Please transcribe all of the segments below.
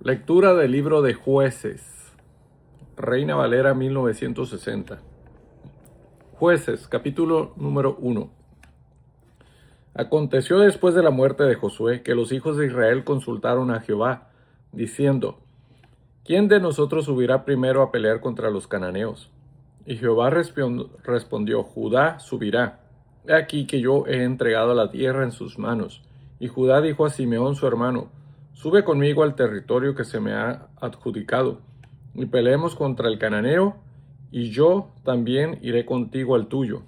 Lectura del libro de Jueces, Reina Valera 1960. Jueces, capítulo número 1. Aconteció después de la muerte de Josué que los hijos de Israel consultaron a Jehová, diciendo: ¿Quién de nosotros subirá primero a pelear contra los cananeos? Y Jehová respondió: Judá subirá. He aquí que yo he entregado la tierra en sus manos. Y Judá dijo a Simeón su hermano: Sube conmigo al territorio que se me ha adjudicado, y peleemos contra el cananeo, y yo también iré contigo al tuyo.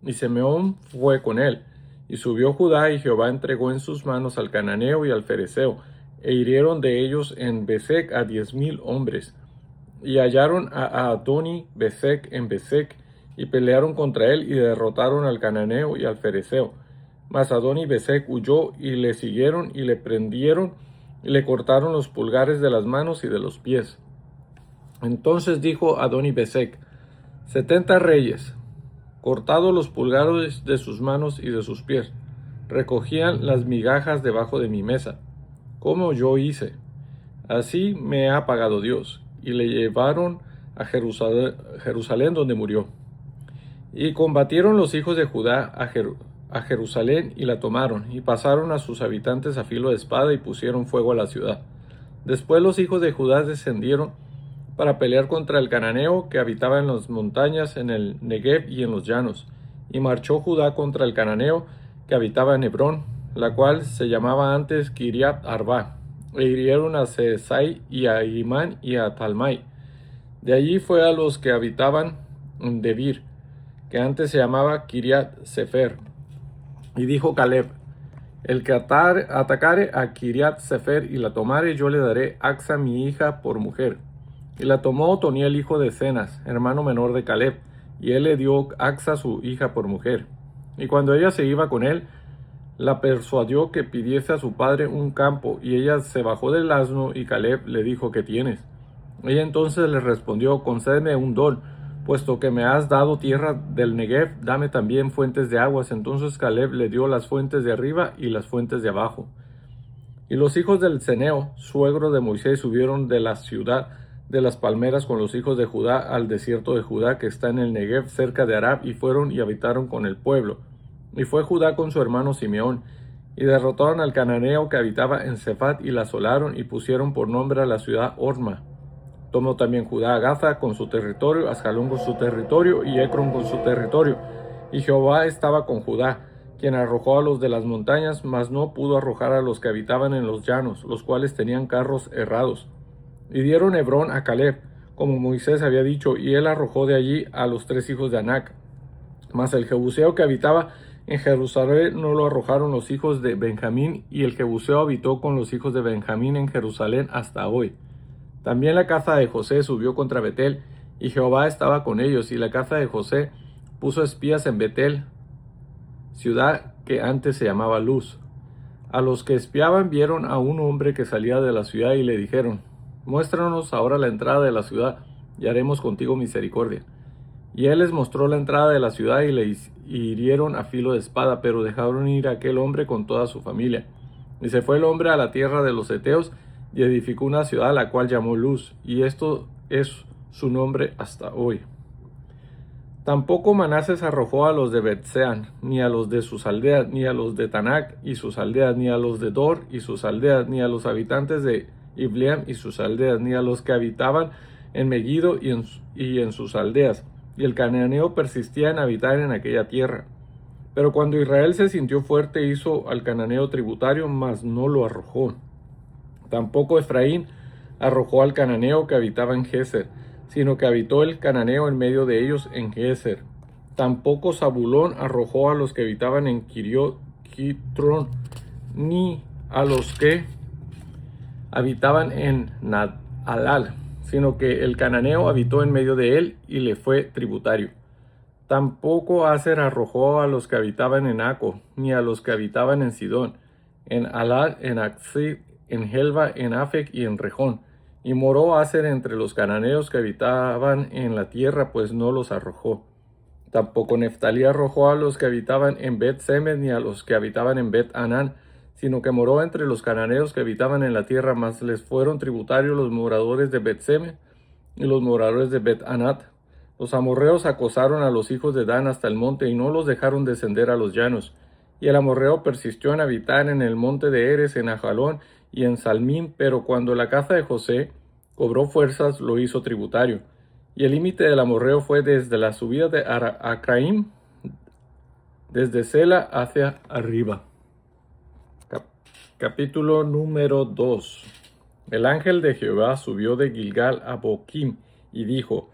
Y Simeón fue con él, y subió Judá, y Jehová entregó en sus manos al cananeo y al fereceo, e hirieron de ellos en Bezec a 10,000 hombres. Y hallaron a Adoni Bezec en Bezec, y pelearon contra él, y derrotaron al cananeo y al fereceo. Mas Adoni Bezec huyó, y le siguieron, y le prendieron, y le cortaron los pulgares de las manos y de los pies. Entonces dijo Adoni Bezec: 70 reyes, cortados los pulgares de sus manos y de sus pies, recogían las migajas debajo de mi mesa, como yo hice. Así me ha pagado Dios. Y le llevaron a Jerusalén, donde murió. Y combatieron los hijos de Judá a Jerusalén y la tomaron, y pasaron a sus habitantes a filo de espada y pusieron fuego a la ciudad. Después los hijos de Judá descendieron para pelear contra el cananeo que habitaba en las montañas, en el Negev y en los llanos. Y marchó Judá contra el cananeo que habitaba en Hebrón, la cual se llamaba antes Kiriat Arba. E hirieron a Sesai y a Imán y a Talmai. De allí fue a los que habitaban en Debir, que antes se llamaba Kiriat Sefer. Y dijo Caleb: el que atacare a Kiriat Sefer y la tomare, yo le daré Axa mi hija por mujer. Y la tomó Otoniel hijo de Cenas, hermano menor de Caleb, y él le dio Axa su hija por mujer. Y cuando ella se iba con él, la persuadió que pidiese a su padre un campo, y ella se bajó del asno, y Caleb le dijo: ¿qué tienes? Ella entonces le respondió: concédeme un don, puesto que me has dado tierra del Negev, dame también fuentes de aguas. Entonces Caleb le dio las fuentes de arriba y las fuentes de abajo. Y los hijos del Ceneo, suegro de Moisés, subieron de la ciudad de las palmeras con los hijos de Judá al desierto de Judá, que está en el Negev cerca de Arab, y fueron y habitaron con el pueblo. Y fue Judá con su hermano Simeón, y derrotaron al cananeo que habitaba en Sefat, y la asolaron, y pusieron por nombre a la ciudad Orma. Tomó también Judá a Gaza con su territorio, Ascalón con su territorio, y Ecrón con su territorio. Y Jehová estaba con Judá, quien arrojó a los de las montañas, mas no pudo arrojar a los que habitaban en los llanos, los cuales tenían carros herrados. Y dieron Hebrón a Caleb, como Moisés había dicho, y él arrojó de allí a los 3 hijos de Anac. Mas el jebuseo que habitaba en Jerusalén no lo arrojaron los hijos de Benjamín, y el jebuseo habitó con los hijos de Benjamín en Jerusalén hasta hoy. También la casa de José subió contra Betel, y Jehová estaba con ellos, y la casa de José puso espías en Betel, ciudad que antes se llamaba Luz. A los que espiaban vieron a un hombre que salía de la ciudad, y le dijeron: muéstranos ahora la entrada de la ciudad, y haremos contigo misericordia. Y él les mostró la entrada de la ciudad, y le hirieron a filo de espada, pero dejaron ir a aquel hombre con toda su familia. Y se fue el hombre a la tierra de los heteos, y edificó una ciudad, la cual llamó Luz, y esto es su nombre hasta hoy. Tampoco Manases arrojó a los de Betsean, ni a los de sus aldeas, ni a los de Tanac y sus aldeas, ni a los de Dor y sus aldeas, ni a los habitantes de Ibleam y sus aldeas, ni a los que habitaban en Megiddo y en sus aldeas. Y el cananeo persistía en habitar en aquella tierra. Pero cuando Israel se sintió fuerte, hizo al cananeo tributario, mas no lo arrojó. Tampoco Efraín arrojó al cananeo que habitaba en Geser, sino que habitó el cananeo en medio de ellos en Geser. Tampoco Zabulón arrojó a los que habitaban en Kitrón, ni a los que habitaban en Nadalal, sino que el cananeo habitó en medio de él y le fue tributario. Tampoco Aser arrojó a los que habitaban en Aco, ni a los que habitaban en Sidón, en Alad, en Axid, en Helba, en Afec y en Rejón. Y moró Aser entre los cananeos que habitaban en la tierra, pues no los arrojó. Tampoco Neftalí arrojó a los que habitaban en Bet Semes, ni a los que habitaban en Bet Anán, sino que moró entre los cananeos que habitaban en la tierra, mas les fueron tributarios los moradores de Bet-Semes y los moradores de Bet-Anat. Los amorreos acosaron a los hijos de Dan hasta el monte y no los dejaron descender a los llanos. Y el amorreo persistió en habitar en el monte de Eres, en Ajalón y en Salmín, pero cuando la casa de José cobró fuerzas, lo hizo tributario. Y el límite del amorreo fue desde la subida de Acraim, desde Sela hacia arriba. Capítulo número 2. El ángel de Jehová subió de Gilgal a Boquim y dijo: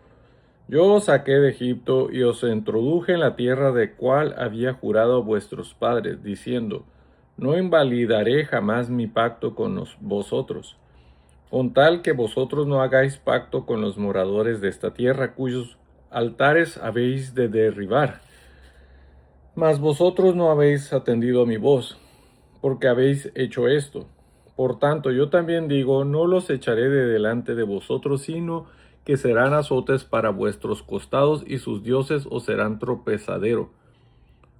Yo os saqué de Egipto y os introduje en la tierra de cual había jurado a vuestros padres, diciendo: No invalidaré jamás mi pacto con vosotros, con tal que vosotros no hagáis pacto con los moradores de esta tierra, cuyos altares habéis de derribar. Mas vosotros no habéis atendido a mi voz, porque habéis hecho esto. Por tanto, yo también digo, no los echaré de delante de vosotros, sino que serán azotes para vuestros costados, y sus dioses os serán tropezadero.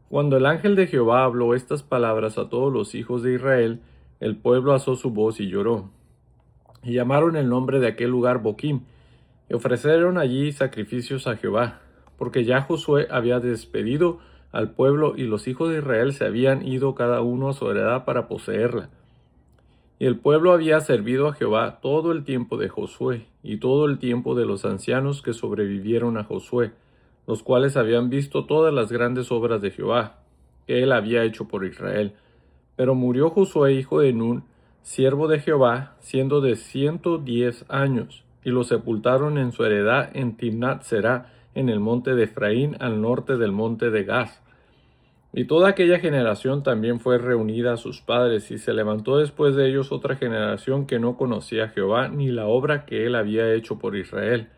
Cuando el ángel de Jehová habló estas palabras a todos los hijos de Israel, el pueblo alzó su voz y lloró. Y llamaron el nombre de aquel lugar Boquim, y ofrecieron allí sacrificios a Jehová, porque ya Josué había despedido al pueblo y los hijos de Israel se habían ido cada uno a su heredad para poseerla. Y el pueblo había servido a Jehová todo el tiempo de Josué y todo el tiempo de los ancianos que sobrevivieron a Josué, los cuales habían visto todas las grandes obras de Jehová, que él había hecho por Israel. Pero murió Josué, hijo de Nun, siervo de Jehová, siendo de 110 años, y lo sepultaron en su heredad en Timnat Será, en el monte de Efraín, al norte del monte de Gaz. Y toda aquella generación también fue reunida a sus padres, y se levantó después de ellos otra generación que no conocía a Jehová, ni la obra que él había hecho por Israel.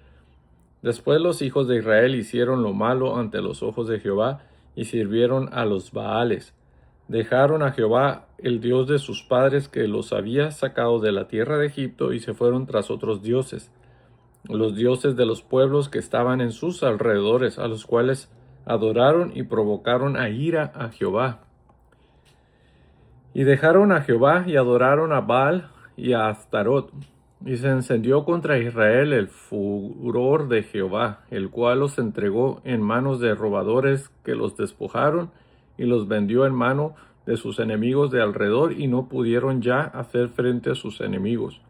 Después los hijos de Israel hicieron lo malo ante los ojos de Jehová, y sirvieron a los Baales. Dejaron a Jehová, el Dios de sus padres, que los había sacado de la tierra de Egipto, y se fueron tras otros dioses, los dioses de los pueblos que estaban en sus alrededores, a los cuales adoraron y provocaron a ira a Jehová. Y dejaron a Jehová y adoraron a Baal y a Astarot. Y se encendió contra Israel el furor de Jehová, el cual los entregó en manos de robadores que los despojaron y los vendió en mano de sus enemigos de alrededor, y no pudieron ya hacer frente a sus enemigos.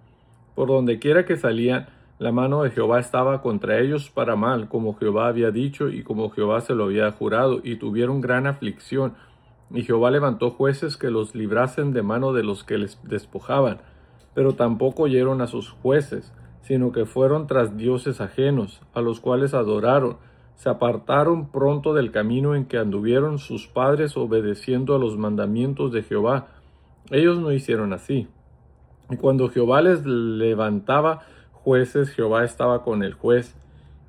Por donde quiera que salían, la mano de Jehová estaba contra ellos para mal, como Jehová había dicho y como Jehová se lo había jurado, y tuvieron gran aflicción. Y Jehová levantó jueces que los librasen de mano de los que les despojaban. Pero tampoco oyeron a sus jueces, sino que fueron tras dioses ajenos, a los cuales adoraron. Se apartaron pronto del camino en que anduvieron sus padres, obedeciendo a los mandamientos de Jehová. Ellos no hicieron así. Y cuando Jehová les levantaba jueces, Jehová estaba con el juez,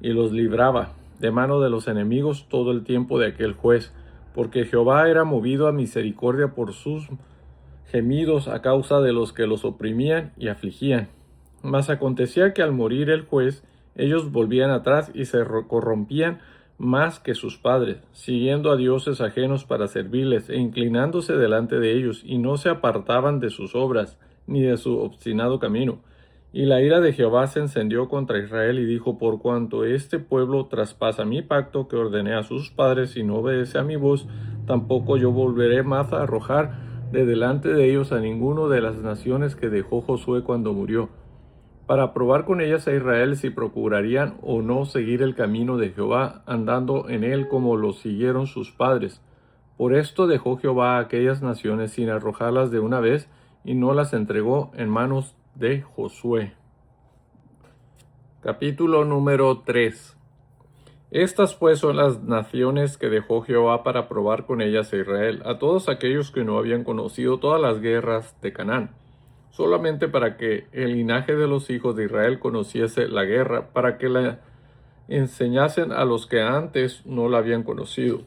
y los libraba de mano de los enemigos todo el tiempo de aquel juez, porque Jehová era movido a misericordia por sus gemidos a causa de los que los oprimían y afligían. Mas acontecía que al morir el juez, ellos volvían atrás y se corrompían más que sus padres, siguiendo a dioses ajenos para servirles, e inclinándose delante de ellos, y no se apartaban de sus obras, ni de su obstinado camino. Y la ira de Jehová se encendió contra Israel, y dijo: Por cuanto este pueblo traspasa mi pacto que ordené a sus padres, y no obedece a mi voz, tampoco yo volveré más a arrojar de delante de ellos a ninguno de las naciones que dejó Josué cuando murió, para probar con ellas a Israel si procurarían o no seguir el camino de Jehová, andando en él como lo siguieron sus padres. Por esto dejó Jehová a aquellas naciones sin arrojarlas de una vez, y no las entregó en manos de Josué. Capítulo número 3. Estas pues son las naciones que dejó Jehová para probar con ellas a Israel, a todos aquellos que no habían conocido todas las guerras de Canaán, solamente para que el linaje de los hijos de Israel conociese la guerra, para que la enseñasen a los que antes no la habían conocido.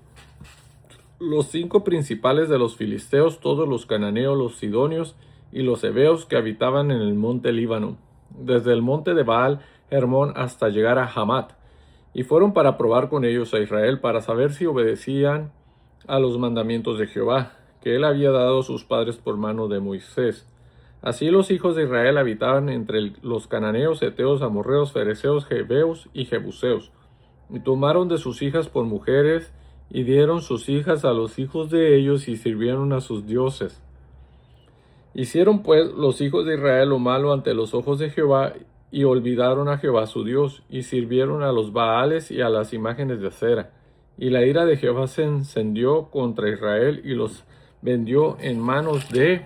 Los 5 principales de los filisteos, todos los cananeos, los sidonios y los heveos que habitaban en el monte Líbano, desde el monte de Baal Hermón hasta llegar a Hamat, y fueron para probar con ellos a Israel, para saber si obedecían a los mandamientos de Jehová, que él había dado a sus padres por mano de Moisés. Así los hijos de Israel habitaban entre los cananeos, heteos, amorreos, fereceos, jebeos y jebuseos, y tomaron de sus hijas por mujeres, y dieron sus hijas a los hijos de ellos, y sirvieron a sus dioses. Hicieron pues los hijos de Israel lo malo ante los ojos de Jehová, y olvidaron a Jehová su Dios, y sirvieron a los Baales y a las imágenes de acera. Y la ira de Jehová se encendió contra Israel, y los vendió en manos de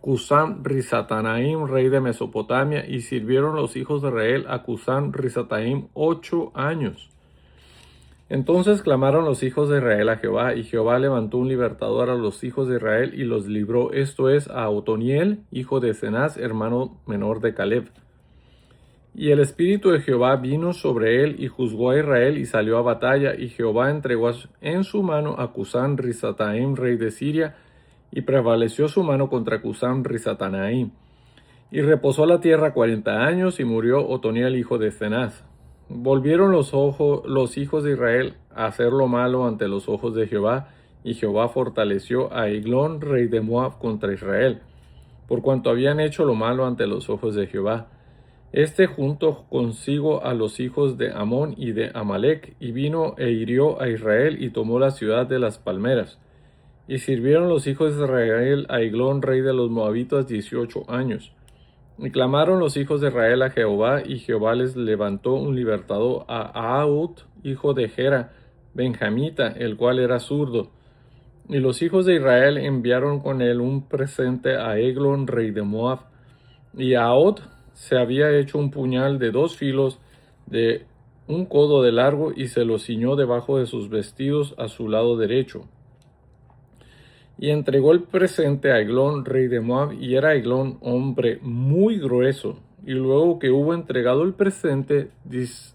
Cusán Risatanaim, rey de Mesopotamia, y sirvieron los hijos de Israel a Cusán Risataim 8 años. Entonces clamaron los hijos de Israel a Jehová, y Jehová levantó un libertador a los hijos de Israel y los libró, esto es, a Otoniel, hijo de Cenaz, hermano menor de Caleb. Y el espíritu de Jehová vino sobre él, y juzgó a Israel, y salió a batalla, y Jehová entregó en su mano a Cusán Risataim, rey de Siria, y prevaleció su mano contra Cusán Risatanaim. Y reposó la tierra 40 años, y murió Otoniel, hijo de Cenaz. Volvieron los hijos de Israel a hacer lo malo ante los ojos de Jehová, y Jehová fortaleció a Eglón, rey de Moab, contra Israel, por cuanto habían hecho lo malo ante los ojos de Jehová. Este juntó consigo a los hijos de Amón y de Amalec, y vino e hirió a Israel, y tomó la ciudad de las palmeras. Y sirvieron los hijos de Israel a Eglón, rey de los moabitas, 18 años. Y clamaron los hijos de Israel a Jehová, y Jehová les levantó un libertador a Ahud, hijo de Gera, benjamita, el cual era zurdo. Y los hijos de Israel enviaron con él un presente a Eglón, rey de Moab. Y Ahud se había hecho un puñal de 2 filos de 1 codo de largo, y se lo ciñó debajo de sus vestidos a su lado derecho. Y entregó el presente a Eglón, rey de Moab, y era Eglón hombre muy grueso. Y luego que hubo entregado el presente,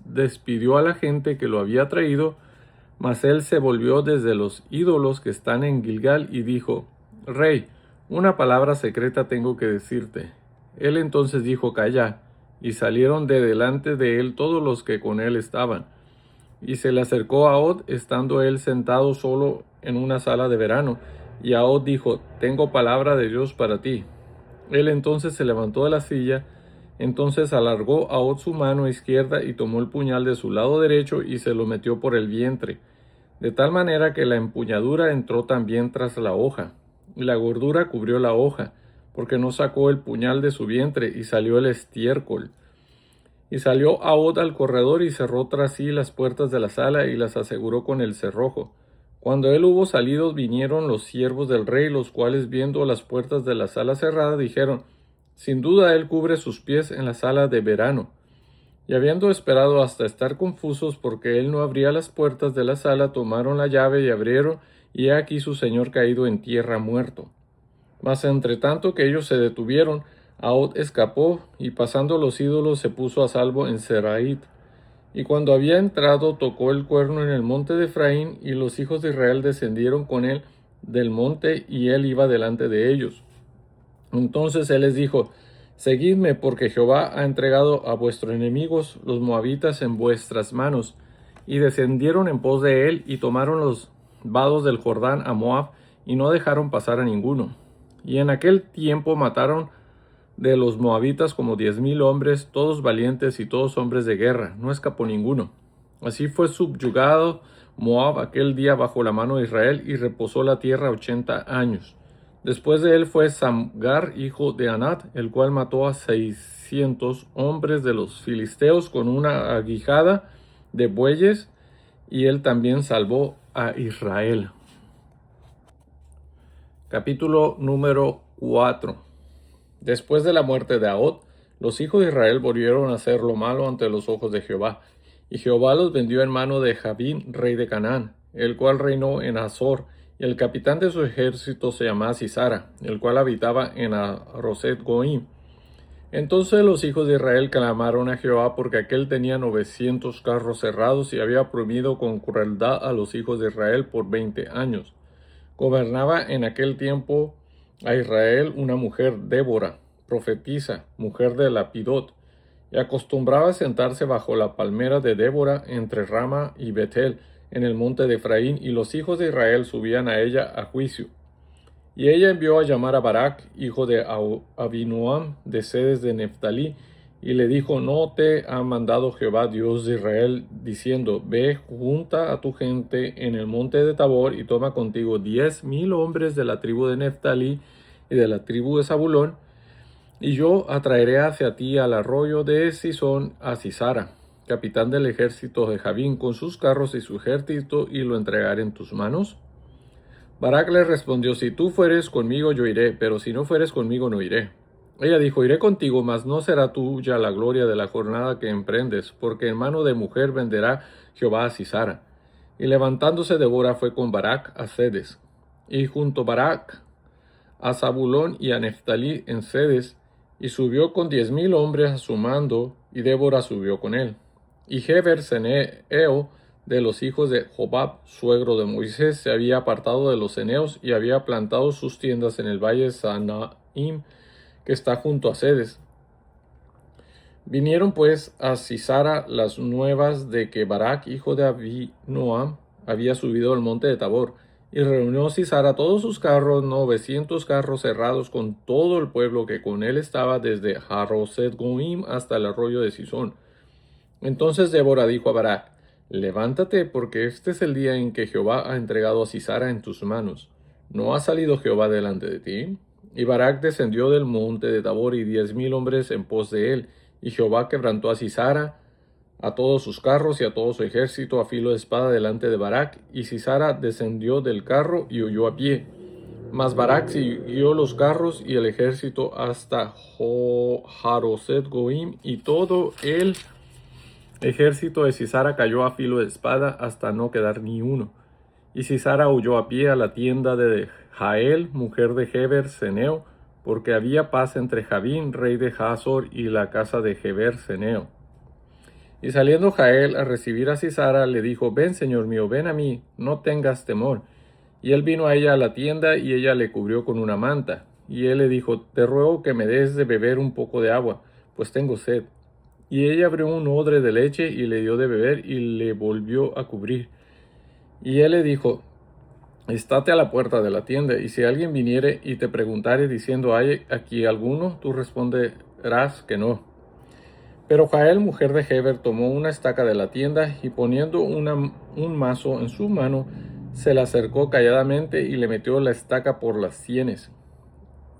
despidió a la gente que lo había traído, mas él se volvió desde los ídolos que están en Gilgal, y dijo: Rey, una palabra secreta tengo que decirte. Él entonces dijo: Calla. Y salieron de delante de él todos los que con él estaban. Y se le acercó a Ahud, estando él sentado solo en una sala de verano. Y Ahud dijo: Tengo palabra de Dios para ti. Él entonces se levantó de la silla. Entonces alargó Ahud su mano izquierda, y tomó el puñal de su lado derecho, y se lo metió por el vientre, de tal manera que la empuñadura entró también tras la hoja, y la gordura cubrió la hoja, porque no sacó el puñal de su vientre, y salió el estiércol. Y salió Ahud al corredor, y cerró tras sí las puertas de la sala, y las aseguró con el cerrojo. Cuando él hubo salido, vinieron los siervos del rey, los cuales, viendo las puertas de la sala cerrada, dijeron: Sin duda él cubre sus pies en la sala de verano. Y habiendo esperado hasta estar confusos porque él no abría las puertas de la sala, tomaron la llave y abrieron, y he aquí su señor caído en tierra muerto. Mas entre tanto que ellos se detuvieron, Ahud escapó, y pasando los ídolos se puso a salvo en Seraid. Y cuando había entrado, tocó el cuerno en el monte de Efraín, y los hijos de Israel descendieron con él del monte, y él iba delante de ellos. Entonces él les dijo: Seguidme, porque Jehová ha entregado a vuestros enemigos, los moabitas, en vuestras manos. Y descendieron en pos de él, y tomaron los vados del Jordán a Moab, y no dejaron pasar a ninguno. Y en aquel tiempo mataron de los moabitas como 10,000 hombres, todos valientes y todos hombres de guerra, no escapó ninguno. Así fue subyugado Moab aquel día bajo la mano de Israel, y reposó la tierra 80 años. Después de él fue Samgar, hijo de Anat, el cual mató a 600 hombres de los filisteos con una aguijada de bueyes, y él también salvó a Israel. Capítulo número 4. Después de la muerte de Ahud, los hijos de Israel volvieron a hacer lo malo ante los ojos de Jehová, y Jehová los vendió en mano de Jabín, rey de Canaán, el cual reinó en Azor, y el capitán de su ejército se llamaba Sisara, el cual habitaba en Aroset Goim. Entonces los hijos de Israel clamaron a Jehová, porque aquél tenía 900 carros cerrados, y había oprimido con crueldad a los hijos de Israel por 20 años. Gobernaba en aquel tiempo a Israel una mujer, Débora, profetisa, mujer de Lapidot, y acostumbraba sentarse bajo la palmera de Débora entre Rama y Betel, en el monte de Efraín, y los hijos de Israel subían a ella a juicio. Y ella envió a llamar a Barac, hijo de Abinoam, de Cedes de Neftalí, y le dijo: ¿No te ha mandado Jehová, Dios de Israel, diciendo: Ve, junta a tu gente en el monte de Tabor, y toma contigo 10,000 hombres de la tribu de Neftalí y de la tribu de Zabulón, y yo atraeré hacia ti al arroyo de Sison a Sisara, capitán del ejército de Javín, con sus carros y su ejército, y lo entregaré en tus manos? Barac le respondió: Si tú fueres conmigo, yo iré, pero si no fueres conmigo, no iré. Ella dijo: Iré contigo, mas no será tuya la gloria de la jornada que emprendes, porque en mano de mujer venderá Jehová a Sisara. Y levantándose Débora fue con Barac a Cedes, y junto Barac a Zabulón y a Neftalí en Cedes, y subió con 10,000 hombres a su mando, y Débora subió con él. Y Heber ceneo de los hijos de Jobab, suegro de Moisés, se había apartado de los ceneos y había plantado sus tiendas en el valle de Sanaim, que está junto a Cedes. Vinieron pues a Sisara las nuevas de que Barac, hijo de Abinoam, había subido al monte de Tabor, y reunió Sisara todos sus carros, 900 carros cerrados, con todo el pueblo que con él estaba, desde Haroset Goim hasta el arroyo de Sison. Entonces Débora dijo a Barac: Levántate, porque este es el día en que Jehová ha entregado a Sisara en tus manos. ¿No ha salido Jehová delante de ti? Y Barac descendió del monte de Tabor, y 10,000 hombres en pos de él. Y Jehová quebrantó a Sisara, a todos sus carros y a todo su ejército a filo de espada delante de Barac. Y Sisara descendió del carro y huyó a pie. Mas Barac siguió los carros y el ejército hasta Haroset Goim, y todo el ejército de Sisara cayó a filo de espada hasta no quedar ni uno. Y Sisara huyó a pie a la tienda de Jael, mujer de Heber ceneo, porque había paz entre Javín, rey de Hazor, y la casa de Heber ceneo. Y saliendo Jael a recibir a Sisara, le dijo: Ven, señor mío, ven a mí, no tengas temor. Y él vino a ella a la tienda, y ella le cubrió con una manta. Y él le dijo: Te ruego que me des de beber un poco de agua, pues tengo sed. Y ella abrió un odre de leche y le dio de beber, y le volvió a cubrir. Y él le dijo: Estate a la puerta de la tienda, y si alguien viniere y te preguntare diciendo: ¿Hay aquí alguno?, tú responderás que no. Pero Jael, mujer de Heber, tomó una estaca de la tienda, y poniendo un mazo en su mano, se la acercó calladamente y le metió la estaca por las sienes,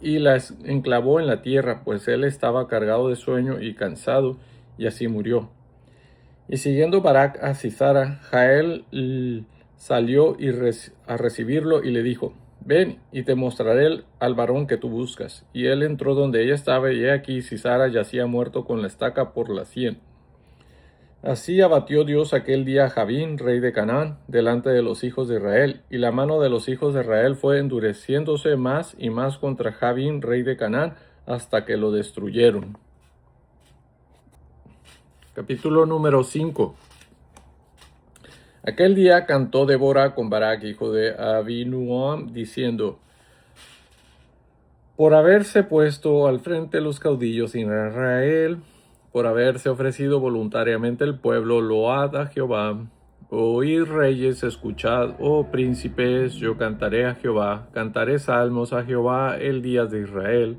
y la enclavó en la tierra, pues él estaba cargado de sueño y cansado, y así murió. Y siguiendo Barac a Sisara, Jael salió a recibirlo y le dijo: Ven, y te mostraré al varón que tú buscas. Y él entró donde ella estaba, y he aquí Sisara yacía muerto con la estaca por la sien. Así abatió Dios aquel día a Javín, rey de Canaán, delante de los hijos de Israel, y la mano de los hijos de Israel fue endureciéndose más y más contra Javín, rey de Canaán, hasta que lo destruyeron. Capítulo número 5. Aquel día cantó Débora con Barac, hijo de Abinoam, diciendo: Por haberse puesto al frente los caudillos en Israel, por haberse ofrecido voluntariamente el pueblo, load a Jehová. Oíd, reyes, escuchad, oh príncipes, yo cantaré a Jehová, cantaré salmos a Jehová el día de Israel.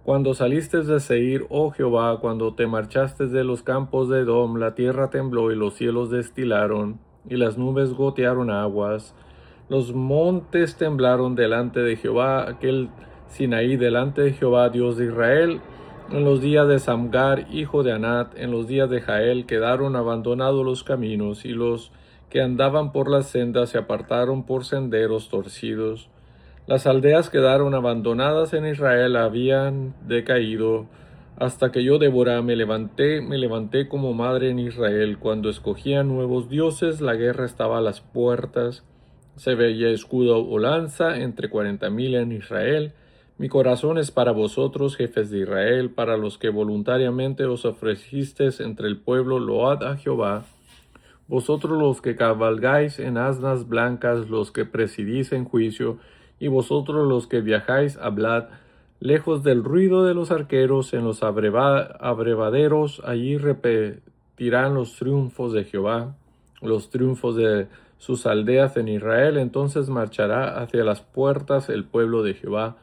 Cuando saliste de Seir, oh Jehová, cuando te marchaste de los campos de Edom, la tierra tembló y los cielos destilaron, y las nubes gotearon aguas. Los montes temblaron delante de Jehová, aquel Sinaí delante de Jehová, Dios de Israel. En los días de Samgar, hijo de Anat, en los días de Jael, quedaron abandonados los caminos, y los que andaban por las sendas se apartaron por senderos torcidos. Las aldeas quedaron abandonadas en Israel, habían decaído, hasta que yo, Débora, me levanté como madre en Israel. Cuando escogían nuevos dioses, la guerra estaba a las puertas. Se veía escudo o lanza entre 40,000 en Israel. Mi corazón es para vosotros, jefes de Israel, para los que voluntariamente os ofrecisteis entre el pueblo, load a Jehová. Vosotros los que cabalgáis en asnas blancas, los que presidís en juicio, y vosotros los que viajáis, hablad, lejos del ruido de los arqueros, en los abrevaderos, allí repetirán los triunfos de Jehová, los triunfos de sus aldeas en Israel, entonces marchará hacia las puertas el pueblo de Jehová.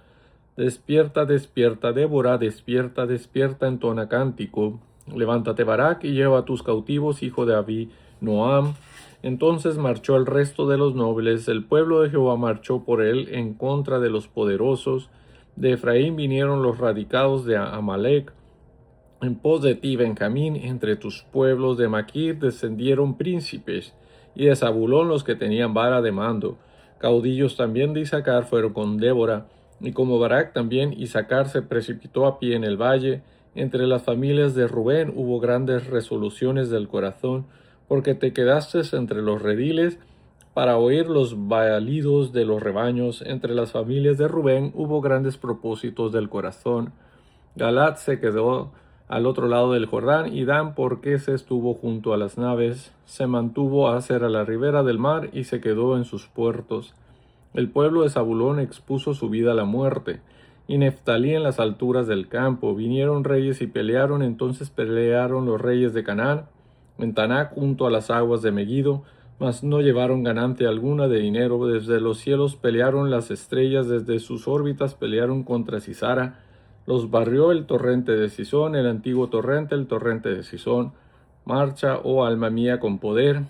Despierta, despierta, Débora, despierta, despierta, entona cántico. Levántate, Barak, y lleva a tus cautivos, hijo de Abinoam. Entonces marchó el resto de los nobles, el pueblo de Jehová marchó por él en contra de los poderosos. De Efraín vinieron los radicados de Amalec, en pos de ti, Benjamín, entre tus pueblos de Maquir descendieron príncipes, y de Zabulón los que tenían vara de mando. Caudillos también de Isaacar fueron con Débora, y como Barak también Isaacar se precipitó a pie en el valle. Entre las familias de Rubén hubo grandes resoluciones del corazón, porque te quedaste entre los rediles para oír los balidos de los rebaños. Entre las familias de Rubén hubo grandes propósitos del corazón. Galaad se quedó al otro lado del Jordán, y Dan, porque se estuvo junto a las naves, se mantuvo hacia la ribera del mar y se quedó en sus puertos. El pueblo de Zabulón expuso su vida a la muerte, y Neftalí en las alturas del campo. Vinieron reyes y pelearon, entonces pelearon los reyes de Canaán, en Taná junto a las aguas de Megiddo, mas no llevaron ganancia alguna de dinero. Desde los cielos pelearon las estrellas, desde sus órbitas pelearon contra Sisara. Los barrió el torrente de Sisón, el antiguo torrente, el torrente de Sisón. Marcha, oh alma mía, con poder.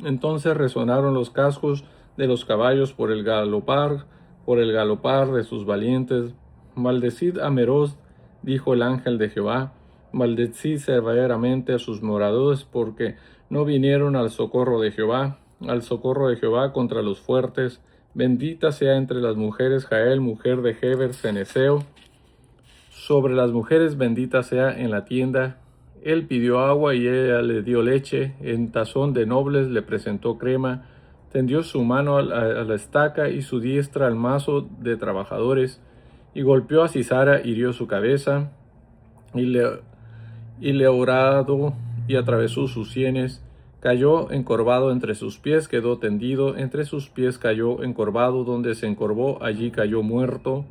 Entonces resonaron los cascos de los caballos por el galopar de sus valientes. Maldecid a Meroz, dijo el ángel de Jehová. Maldecid severamente a sus moradores, porque no vinieron al socorro de Jehová contra los fuertes. Bendita sea entre las mujeres Jael, mujer de Heber Ceneseo. Sobre las mujeres bendita sea en la tienda. Él pidió agua y ella le dio leche. En tazón de nobles le presentó crema. Tendió su mano a la estaca y su diestra al mazo de trabajadores. Y golpeó a Sisara, hirió su cabeza. Y le orado y atravesó sus sienes. Cayó encorvado entre sus pies, quedó tendido, entre sus pies cayó encorvado, donde se encorvó, allí cayó muerto.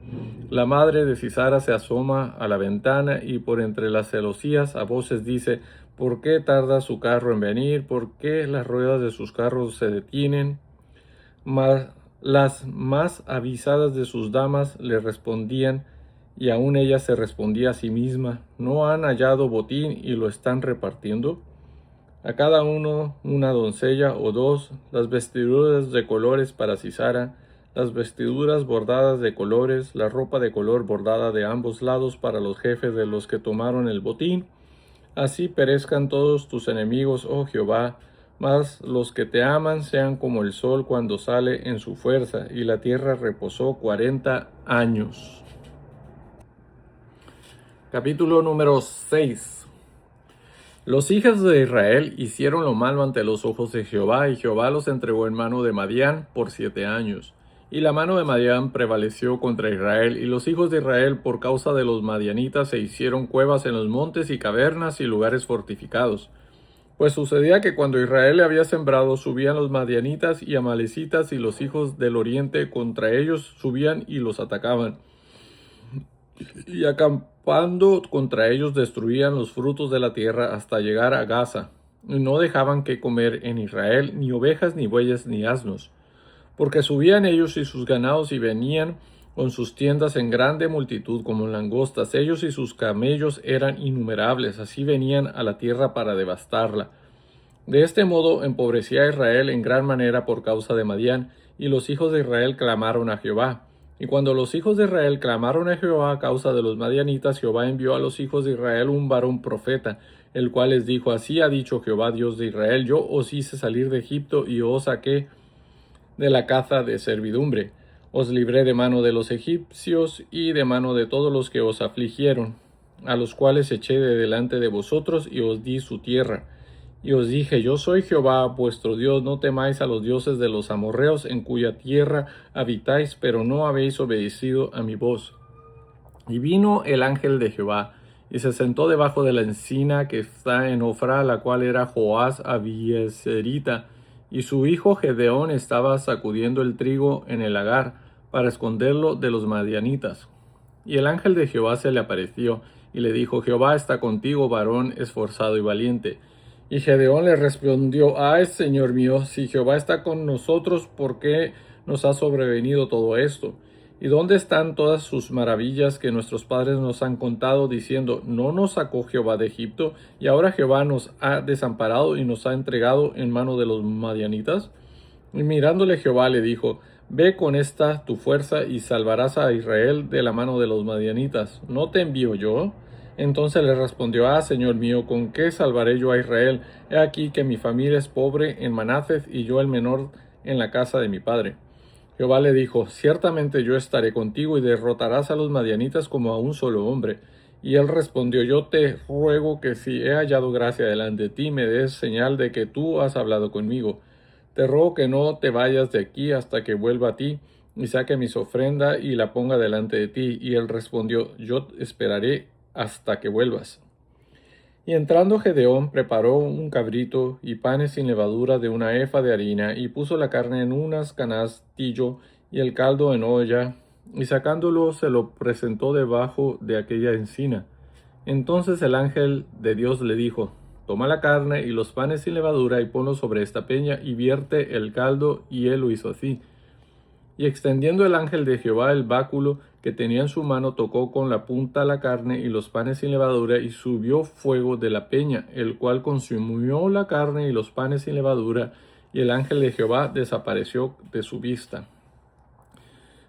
La madre de Sisara se asoma a la ventana y por entre las celosías a voces dice: ¿por qué tarda su carro en venir? ¿Por qué las ruedas de sus carros se detienen? Mas las más avisadas de sus damas le respondían, y aún ella se respondía a sí misma: ¿no han hallado botín y lo están repartiendo? A cada uno una doncella o dos, las vestiduras de colores para Sisara, las vestiduras bordadas de colores, la ropa de color bordada de ambos lados para los jefes de los que tomaron el botín. Así perezcan todos tus enemigos, oh Jehová, mas los que te aman sean como el sol cuando sale en su fuerza. Y la tierra reposó 40 años. Capítulo número 6. Los hijos de Israel hicieron lo malo ante los ojos de Jehová, y Jehová los entregó en mano de Madián por 7 años. Y la mano de Madián prevaleció contra Israel, y los hijos de Israel por causa de los madianitas se hicieron cuevas en los montes y cavernas y lugares fortificados. Pues sucedía que cuando Israel le había sembrado, subían los madianitas y amalecitas, y los hijos del oriente contra ellos subían y los atacaban. Y acampando contra ellos destruían los frutos de la tierra hasta llegar a Gaza. Y no dejaban que comer en Israel ni ovejas, ni bueyes, ni asnos. Porque subían ellos y sus ganados y venían con sus tiendas en grande multitud como langostas. Ellos y sus camellos eran innumerables, así venían a la tierra para devastarla. De este modo empobrecía a Israel en gran manera por causa de Madián, y los hijos de Israel clamaron a Jehová. Y cuando los hijos de Israel clamaron a Jehová a causa de los madianitas, Jehová envió a los hijos de Israel un varón profeta, el cual les dijo: así ha dicho Jehová Dios de Israel: yo os hice salir de Egipto y os saqué de la caza de servidumbre. Os libré de mano de los egipcios y de mano de todos los que os afligieron, a los cuales eché de delante de vosotros y os di su tierra. Y os dije: yo soy Jehová vuestro Dios, no temáis a los dioses de los amorreos en cuya tierra habitáis, pero no habéis obedecido a mi voz. Y vino el ángel de Jehová, y se sentó debajo de la encina que está en Ofra, la cual era Joás Abieserita, y su hijo Gedeón estaba sacudiendo el trigo en el lagar, para esconderlo de los madianitas. Y el ángel de Jehová se le apareció, y le dijo: Jehová está contigo, varón esforzado y valiente. Y Gedeón le respondió: Ay, Señor mío, si Jehová está con nosotros, ¿por qué nos ha sobrevenido todo esto? ¿Y dónde están todas sus maravillas que nuestros padres nos han contado, diciendo: no nos sacó Jehová de Egipto, y ahora Jehová nos ha desamparado y nos ha entregado en mano de los madianitas? Y mirándole Jehová le dijo: Ve con esta tu fuerza y salvarás a Israel de la mano de los madianitas. ¿No te envío yo? Entonces le respondió: Señor mío, ¿con qué salvaré yo a Israel? He aquí que mi familia es pobre en Manasés y yo el menor en la casa de mi padre. Jehová le dijo: Ciertamente yo estaré contigo y derrotarás a los madianitas como a un solo hombre. Y él respondió: Yo te ruego que si he hallado gracia delante de ti, me des señal de que tú has hablado conmigo. Te ruego que no te vayas de aquí hasta que vuelva a ti y saque mis ofrendas y la ponga delante de ti. Y él respondió: Yo esperaré hasta que vuelvas. Y entrando Gedeón, preparó un cabrito y panes sin levadura de una efa de harina, y puso la carne en unas canastillo y el caldo en olla, y sacándolo se lo presentó debajo de aquella encina. Entonces el ángel de Dios le dijo: Toma la carne y los panes sin levadura y ponlos sobre esta peña y vierte el caldo, y él lo hizo así. Y extendiendo el ángel de Jehová el báculo que tenía en su mano, tocó con la punta la carne y los panes sin levadura, y subió fuego de la peña, el cual consumió la carne y los panes sin levadura, y el ángel de Jehová desapareció de su vista.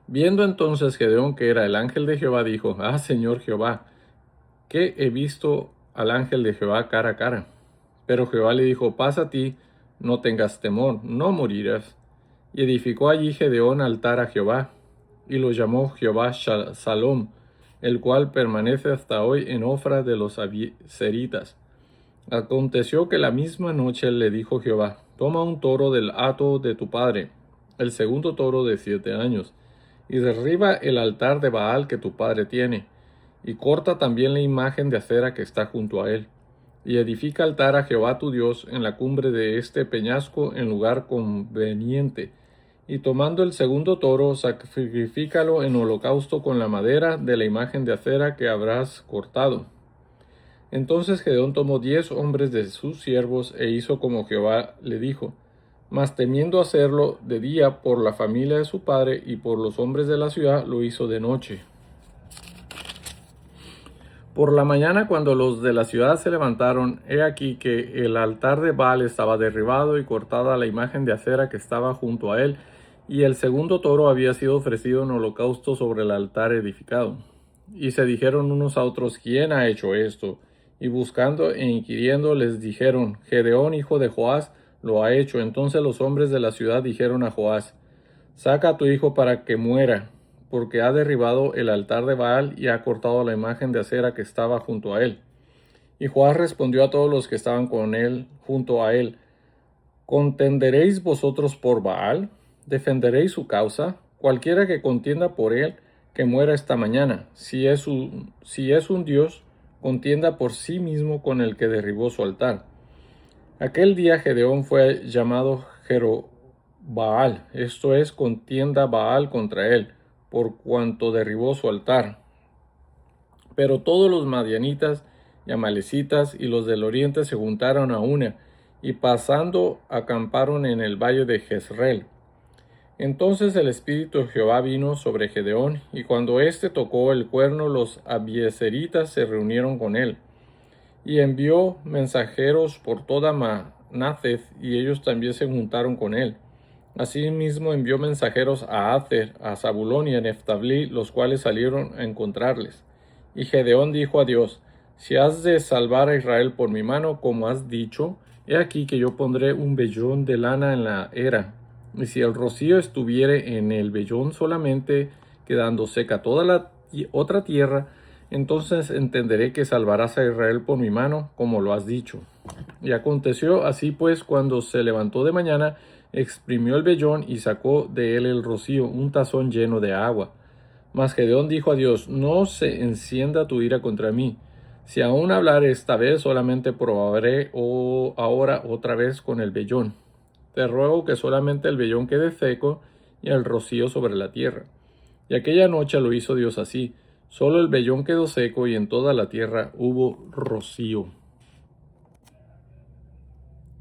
Viendo entonces Gedeón que era el ángel de Jehová, dijo: Señor Jehová, que he visto al ángel de Jehová cara a cara. Pero Jehová le dijo: Pasa a ti, no tengas temor, no morirás. Y edificó allí Gedeón altar a Jehová, y lo llamó Jehová Salom, el cual permanece hasta hoy en Ofra de los Abiezeritas. Aconteció que la misma noche le dijo Jehová: Toma un toro del hato de tu padre, el segundo toro de 7 años, y derriba el altar de Baal que tu padre tiene, y corta también la imagen de acera que está junto a él, y edifica altar a Jehová tu Dios en la cumbre de este peñasco en lugar conveniente. Y tomando el segundo toro, sacrifícalo en holocausto con la madera de la imagen de acera que habrás cortado. Entonces Gedeón tomó 10 hombres de sus siervos e hizo como Jehová le dijo. Mas temiendo hacerlo de día por la familia de su padre y por los hombres de la ciudad, lo hizo de noche. Por la mañana, cuando los de la ciudad se levantaron, he aquí que el altar de Baal estaba derribado y cortada la imagen de acera que estaba junto a él, y el segundo toro había sido ofrecido en holocausto sobre el altar edificado. Y se dijeron unos a otros: ¿Quién ha hecho esto? Y buscando e inquiriendo les dijeron: Gedeón, hijo de Joás, lo ha hecho. Entonces los hombres de la ciudad dijeron a Joás: Saca a tu hijo para que muera, porque ha derribado el altar de Baal y ha cortado la imagen de acera que estaba junto a él. Y Joás respondió a todos los que estaban con él, junto a él: ¿Contenderéis vosotros por Baal? ¿Defenderéis su causa? Cualquiera que contienda por él, que muera esta mañana. Si es un Dios, contienda por sí mismo con el que derribó su altar. Aquel día Gedeón fue llamado Jerobbaal, esto es, contienda Baal contra él, por cuanto derribó su altar. Pero todos los madianitas y amalecitas y los del oriente se juntaron a una, y pasando acamparon en el valle de Jezreel. Entonces el espíritu de Jehová vino sobre Gedeón, y cuando éste tocó el cuerno, los abiezeritas se reunieron con él. Y envió mensajeros por toda Manasés, y ellos también se juntaron con él. Asimismo envió mensajeros a Aser, a Zabulón y a Neftalí, los cuales salieron a encontrarles. Y Gedeón dijo a Dios: Si has de salvar a Israel por mi mano, como has dicho, he aquí que yo pondré un vellón de lana en la era. Y si el rocío estuviere en el vellón solamente, quedando seca toda la otra tierra, entonces entenderé que salvarás a Israel por mi mano, como lo has dicho. Y aconteció así pues, cuando se levantó de mañana, exprimió el vellón y sacó de él el rocío, un tazón lleno de agua. Mas Gedeón dijo a Dios: No se encienda tu ira contra mí. Si aún hablare esta vez, solamente probaré ahora otra vez con el vellón. Te ruego que solamente el vellón quede seco y el rocío sobre la tierra. Y aquella noche lo hizo Dios así. Solo el vellón quedó seco y en toda la tierra hubo rocío.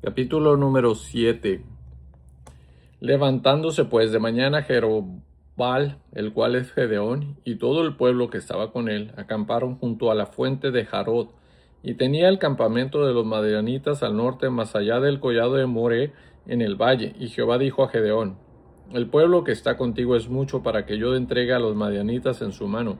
Capítulo número 7. Levantándose pues de mañana Jerobbaal, el cual es Gedeón, y todo el pueblo que estaba con él, acamparon junto a la fuente de Jarod, y tenía el campamento de los madianitas al norte, más allá del collado de Moré, en el valle. Y Jehová dijo a Gedeón: el pueblo que está contigo es mucho para que yo entregue a los madianitas en su mano.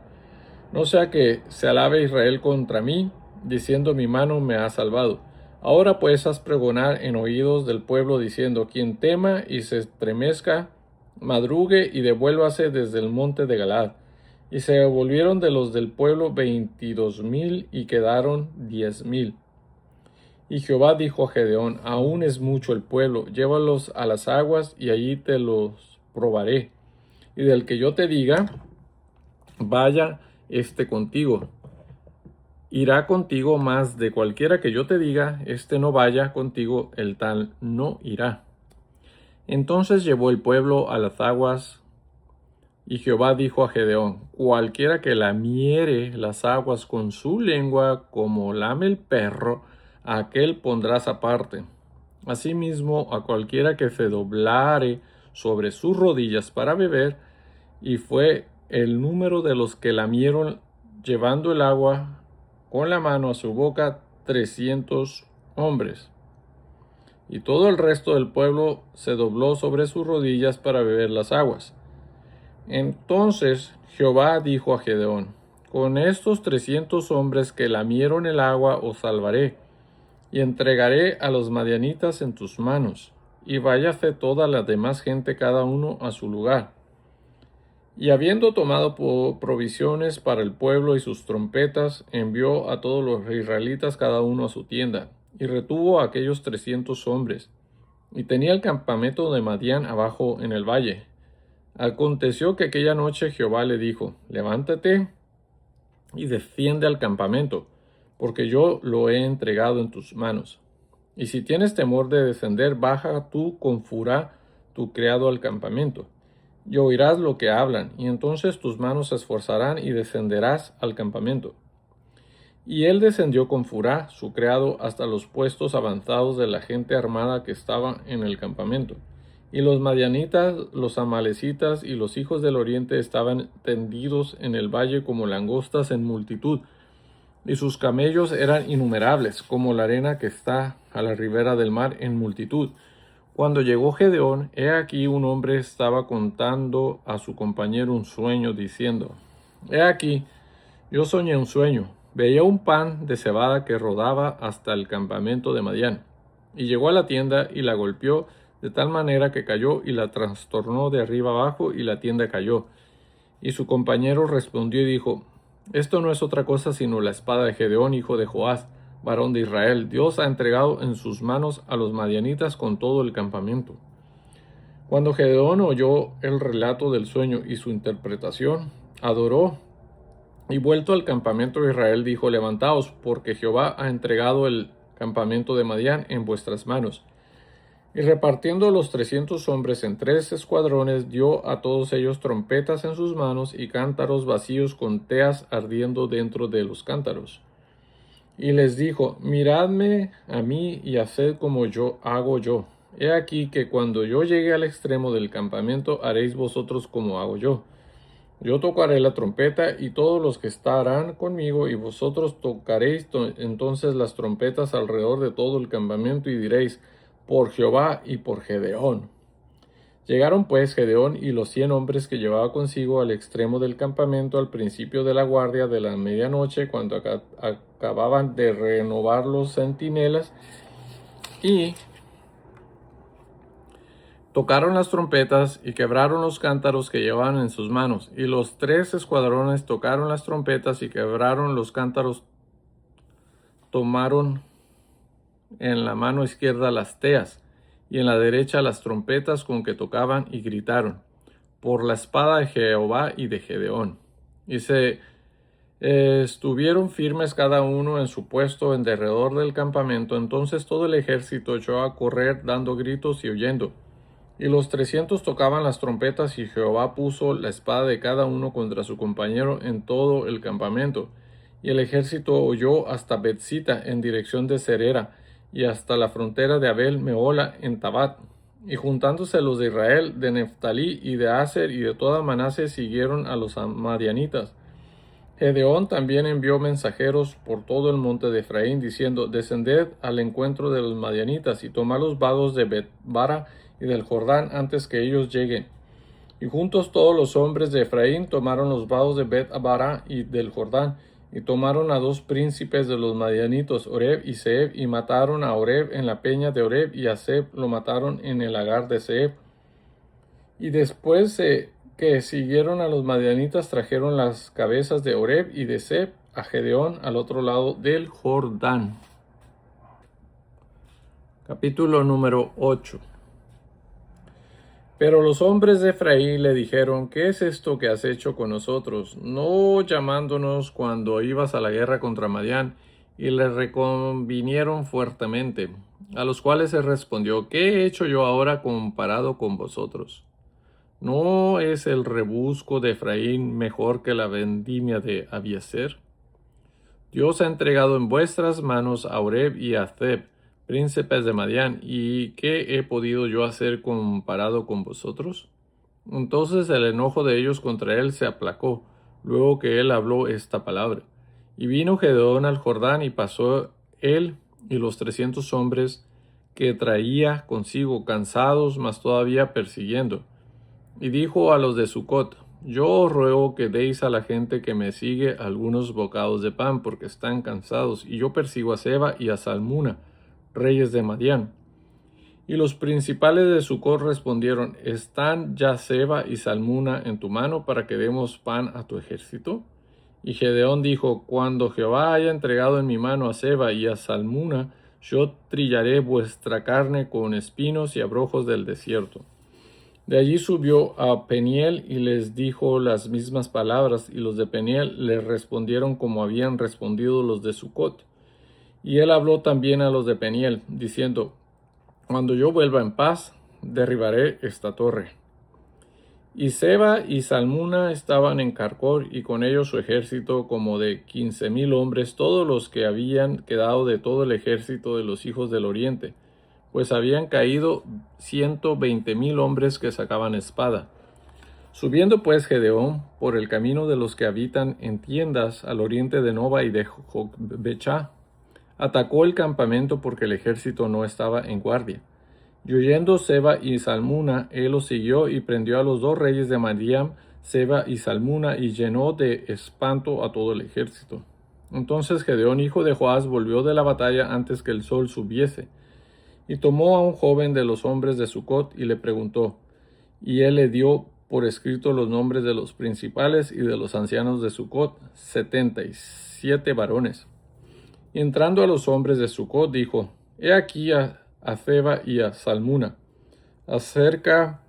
No sea que se alabe Israel contra mí, diciendo: mi mano me ha salvado. Ahora pues haz pregonar en oídos del pueblo, diciendo: quien tema y se estremezca, madrugue y devuélvase desde el monte de Galaad. Y se volvieron de los del pueblo 22,000 y quedaron 10,000. Y Jehová dijo a Gedeón: aún es mucho el pueblo, llévalos a las aguas y allí te los probaré. Y del que yo te diga, vaya contigo, irá contigo, mas de cualquiera que yo te diga, no vaya contigo, el tal no irá. Entonces llevó el pueblo a las aguas, y Jehová dijo a Gedeón: cualquiera que lamiere las aguas con su lengua, como lame el perro, a aquel pondrás aparte. Asimismo, a cualquiera que se doblare sobre sus rodillas para beber. Y fue el número de los que lamieron llevando el agua con la mano a su boca 300 hombres. Y todo el resto del pueblo se dobló sobre sus rodillas para beber las aguas. Entonces Jehová dijo a Gedeón: con estos 300 hombres que lamieron el agua os salvaré, y entregaré a los madianitas en tus manos, y váyase toda la demás gente cada uno a su lugar. Y habiendo tomado provisiones para el pueblo y sus trompetas, envió a todos los israelitas cada uno a su tienda, y retuvo a aquellos 300 hombres, y tenía el campamento de Madián abajo en el valle. Aconteció que aquella noche Jehová le dijo: levántate y desciende al campamento, porque yo lo he entregado en tus manos. Y si tienes temor de descender, baja tú con Furá tu criado al campamento, y oirás lo que hablan, y entonces tus manos se esforzarán y descenderás al campamento. Y él descendió con Furá, su criado, hasta los puestos avanzados de la gente armada que estaba en el campamento. Y los madianitas, los amalecitas y los hijos del oriente estaban tendidos en el valle como langostas en multitud, y sus camellos eran innumerables, como la arena que está a la ribera del mar en multitud. Cuando llegó Gedeón, he aquí un hombre estaba contando a su compañero un sueño, diciendo: he aquí, yo soñé un sueño. Veía un pan de cebada que rodaba hasta el campamento de Madián. Y llegó a la tienda y la golpeó de tal manera que cayó y la trastornó de arriba abajo, y la tienda cayó. Y su compañero respondió y dijo: esto no es otra cosa sino la espada de Gedeón, hijo de Joás, varón de Israel. Dios ha entregado en sus manos a los madianitas con todo el campamento. Cuando Gedeón oyó el relato del sueño y su interpretación, adoró, y vuelto al campamento de Israel dijo: levantaos, porque Jehová ha entregado el campamento de Madián en vuestras manos. Y repartiendo los 300 hombres en 3 escuadrones, dio a todos ellos trompetas en sus manos y cántaros vacíos con teas ardiendo dentro de los cántaros. Y les dijo: miradme a mí y haced como yo hago yo. He aquí que cuando yo llegue al extremo del campamento, haréis vosotros como hago yo. Yo tocaré la trompeta, y todos los que estarán conmigo, y vosotros tocaréis entonces las trompetas alrededor de todo el campamento, y diréis: por Jehová y por Gedeón. Llegaron pues Gedeón y los 100 hombres que llevaba consigo al extremo del campamento al principio de la guardia de la medianoche, cuando acababan de renovar los centinelas, y tocaron las trompetas y quebraron los cántaros que llevaban en sus manos. Y los 3 escuadrones tocaron las trompetas y quebraron los cántaros. Tomaron en la mano izquierda las teas, y en la derecha las trompetas con que tocaban, y gritaron: por la espada de Jehová y de Gedeón. Y se estuvieron firmes cada uno en su puesto en derredor del campamento. Entonces todo el ejército echó a correr dando gritos y huyendo. Y los 300 tocaban las trompetas, y Jehová puso la espada de cada uno contra su compañero en todo el campamento. Y el ejército huyó hasta Betzita en dirección de Serera, y hasta la frontera de Abel Mehola en Tabat. Y juntándose los de Israel, de Neftalí y de Aser y de toda Manasés, siguieron a los madianitas. Gedeón también envió mensajeros por todo el monte de Efraín, diciendo: Descended al encuentro de los madianitas y tomad los vados de Bet-bara y del Jordán antes que ellos lleguen. Y juntos todos los hombres de Efraín tomaron los vados de Bet-bara y del Jordán, y tomaron a 2 príncipes de los madianitos, Oreb y Zeeb, y mataron a Oreb en la peña de Oreb, y a Zeeb lo mataron en el lagar de Zeeb. Y después que siguieron a los madianitas, trajeron las cabezas de Oreb y de Zeeb a Gedeón al otro lado del Jordán. Capítulo número 8. Pero los hombres de Efraín le dijeron: ¿Qué es esto que has hecho con nosotros, no llamándonos cuando ibas a la guerra contra Madián? Y le reconvinieron fuertemente, a los cuales él respondió: ¿Qué he hecho yo ahora comparado con vosotros? ¿No es el rebusco de Efraín mejor que la vendimia de Abiezer? Dios ha entregado en vuestras manos a Oreb y a Zeeb, príncipes de Madián, ¿y qué he podido yo hacer comparado con vosotros? Entonces el enojo de ellos contra él se aplacó, luego que él habló esta palabra. Y vino Gedeón al Jordán, y pasó él y los 300 hombres que traía consigo, cansados, mas todavía persiguiendo. Y dijo a los de Sucot: Yo os ruego que deis a la gente que me sigue algunos bocados de pan, porque están cansados, y yo persigo a Seba y a Salmuna, reyes de Madián. Y los principales de Sucot respondieron: ¿Están ya Seba y Salmuna en tu mano para que demos pan a tu ejército? Y Gedeón dijo: Cuando Jehová haya entregado en mi mano a Seba y a Salmuna, yo trillaré vuestra carne con espinos y abrojos del desierto. De allí subió a Peniel y les dijo las mismas palabras, y los de Peniel le respondieron como habían respondido los de Sucot. Y él habló también a los de Peniel, diciendo: Cuando yo vuelva en paz, derribaré esta torre. Y Seba y Salmuna estaban en Carcor, y con ellos su ejército como de 15,000 hombres, todos los que habían quedado de todo el ejército de los hijos del oriente, pues habían caído 120,000 hombres que sacaban espada. Subiendo pues Gedeón por el camino de los que habitan en tiendas al oriente de Noba y de Jogbechá, atacó el campamento porque el ejército no estaba en guardia. Y oyendo Seba y Salmuna, él los siguió y prendió a los 2 reyes de Madián, Seba y Salmuna, y llenó de espanto a todo el ejército. Entonces Gedeón, hijo de Joás, volvió de la batalla antes que el sol subiese, y tomó a un joven de los hombres de Sucot y le preguntó, y él le dio por escrito los nombres de los principales y de los ancianos de Sucot, 77 varones. Y entrando a los hombres de Sucot, dijo: He aquí a Seba y a Salmuna, acerca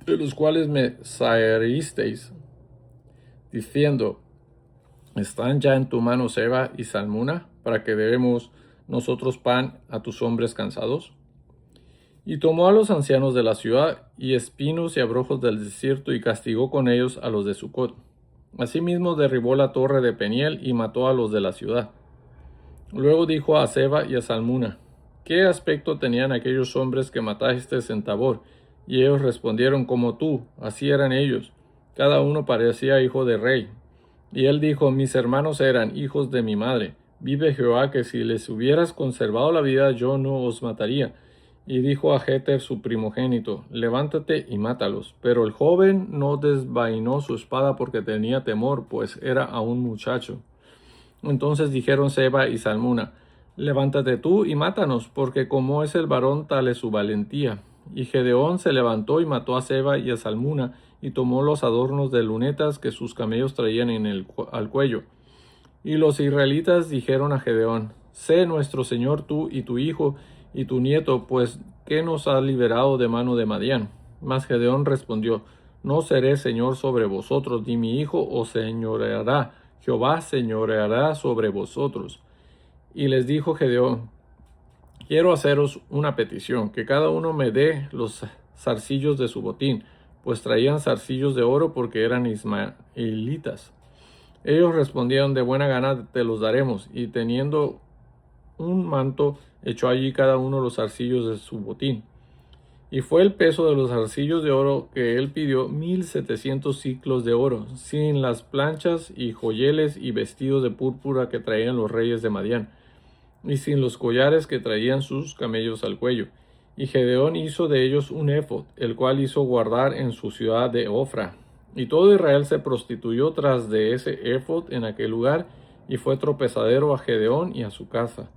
de los cuales me saeristeis, diciendo: ¿Están ya en tu mano Seba y Salmuna, para que demos nosotros pan a tus hombres cansados? Y tomó a los ancianos de la ciudad, y espinos y abrojos del desierto, y castigó con ellos a los de Sucot. Asimismo derribó la torre de Peniel, y mató a los de la ciudad. Luego dijo a Seba y a Salmuna: ¿Qué aspecto tenían aquellos hombres que mataste en Tabor? Y ellos respondieron: Como tú, así eran ellos. Cada uno parecía hijo de rey. Y él dijo: Mis hermanos eran hijos de mi madre. Vive Jehová, que si les hubieras conservado la vida, yo no os mataría. Y dijo a Jeter su primogénito: Levántate y mátalos. Pero el joven no desvainó su espada porque tenía temor, pues era aún muchacho. Entonces dijeron Seba y Salmuna: Levántate tú y mátanos, porque como es el varón, tal es su valentía. Y Gedeón se levantó y mató a Seba y a Salmuna, y tomó los adornos de lunetas que sus camellos traían al cuello. Y los israelitas dijeron a Gedeón: Sé nuestro señor tú y tu hijo y tu nieto, pues que nos ha liberado de mano de Madián. Mas Gedeón respondió: No seré señor sobre vosotros, ni mi hijo os señoreará. Jehová señoreará sobre vosotros. Y les dijo Gedeón: Quiero haceros una petición, que cada uno me dé los zarcillos de su botín, pues traían zarcillos de oro porque eran ismaelitas. Ellos respondieron: De buena gana te los daremos. Y teniendo un manto, echó allí cada uno los zarcillos de su botín. Y fue el peso de los zarcillos de oro que él pidió 1700 siclos de oro, sin las planchas y joyeles y vestidos de púrpura que traían los reyes de Madián, y sin los collares que traían sus camellos al cuello. Y Gedeón hizo de ellos un éfod, el cual hizo guardar en su ciudad de Ofra. Y todo Israel se prostituyó tras de ese éfod en aquel lugar, y fue tropezadero a Gedeón y a su casa.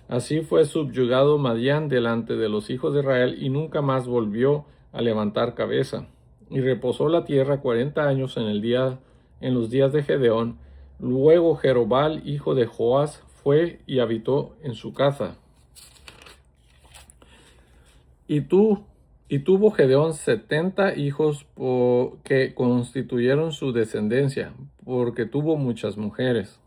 Así fue subyugado Madián delante de los hijos de Israel, y nunca más volvió a levantar cabeza. Y reposó la tierra 40 años en los días de Gedeón. Luego Jerobal, hijo de Joás, fue y habitó en su casa. Y tuvo Gedeón 70 hijos que constituyeron su descendencia, porque tuvo muchas mujeres.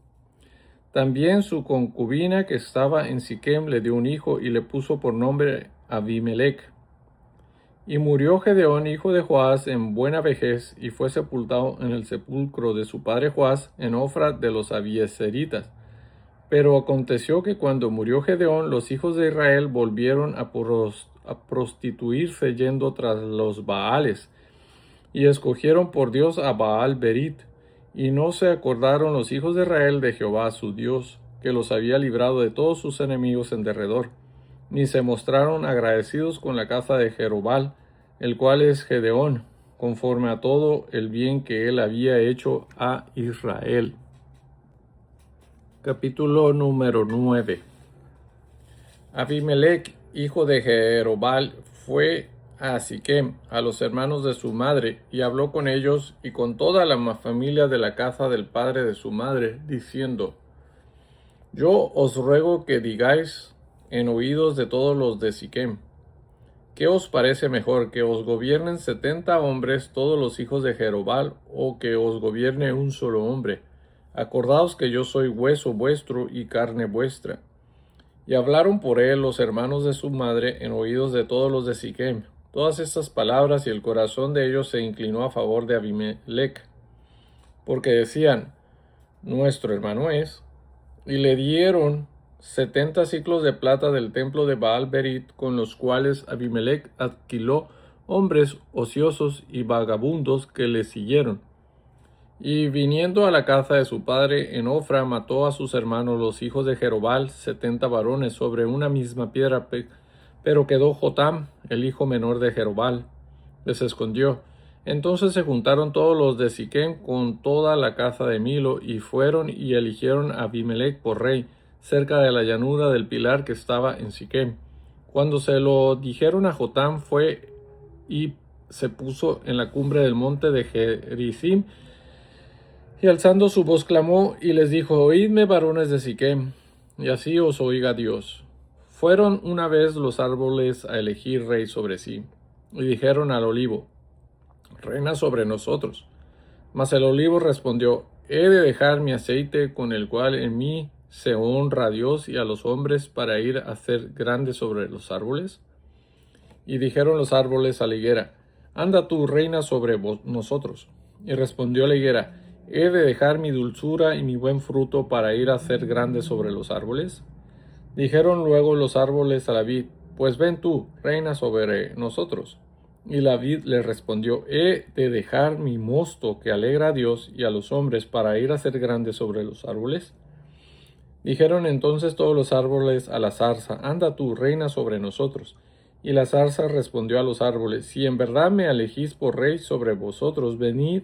También su concubina que estaba en Siquem le dio un hijo y le puso por nombre Abimelech. Y murió Gedeón, hijo de Joás, en buena vejez, y fue sepultado en el sepulcro de su padre Joás, en Ofra de los Abiezeritas. Pero aconteció que cuando murió Gedeón, los hijos de Israel volvieron a prostituirse yendo tras los Baales, y escogieron por Dios a Baal Berit. Y no se acordaron los hijos de Israel de Jehová su Dios, que los había librado de todos sus enemigos en derredor, ni se mostraron agradecidos con la casa de Jerobal, el cual es Gedeón, conforme a todo el bien que él había hecho a Israel. Capítulo número 9. Abimelech, hijo de Jerobal, fue a Siquem, a los hermanos de su madre, y habló con ellos y con toda la familia de la casa del padre de su madre, diciendo: Yo os ruego que digáis en oídos de todos los de Siquem, ¿qué os parece mejor, que os gobiernen 70 hombres, todos los hijos de Jerobal, o que os gobierne un solo hombre? Acordaos que yo soy hueso vuestro y carne vuestra. Y hablaron por él los hermanos de su madre en oídos de todos los de Siquem todas estas palabras, y el corazón de ellos se inclinó a favor de Abimelech, porque decían: nuestro hermano es. Y le dieron 70 siclos de plata del templo de Baal Berit, con los cuales Abimelech alquiló hombres ociosos y vagabundos que le siguieron. Y viniendo a la casa de su padre en Ofra, mató a sus hermanos los hijos de Jerobal, 70 varones, sobre una misma piedra, pero quedó Jotam, el hijo menor de Jerobal, que se escondió. Entonces se juntaron todos los de Siquem con toda la casa de Milo, y fueron y eligieron a Abimelech por rey, cerca de la llanura del pilar que estaba en Siquem. Cuando se lo dijeron a Jotam, fue y se puso en la cumbre del monte de Gerizim, y alzando su voz clamó y les dijo: Oídme, varones de Siquem, y así os oiga Dios. Fueron una vez los árboles a elegir rey sobre sí, y dijeron al olivo: reina sobre nosotros. Mas el olivo respondió: ¿he de dejar mi aceite, con el cual en mí se honra a Dios y a los hombres, para ir a ser grande sobre los árboles? Y dijeron los árboles a la higuera: anda tú, reina sobre nosotros. Y respondió la higuera: ¿he de dejar mi dulzura y mi buen fruto para ir a ser grande sobre los árboles? Dijeron luego los árboles a la vid: pues ven tú, reina sobre nosotros. Y la vid le respondió: ¿he de dejar mi mosto, que alegra a Dios y a los hombres, para ir a ser grande sobre los árboles? Dijeron entonces todos los árboles a la zarza: anda tú, reina sobre nosotros. Y la zarza respondió a los árboles: si en verdad me elegís por rey sobre vosotros, venid,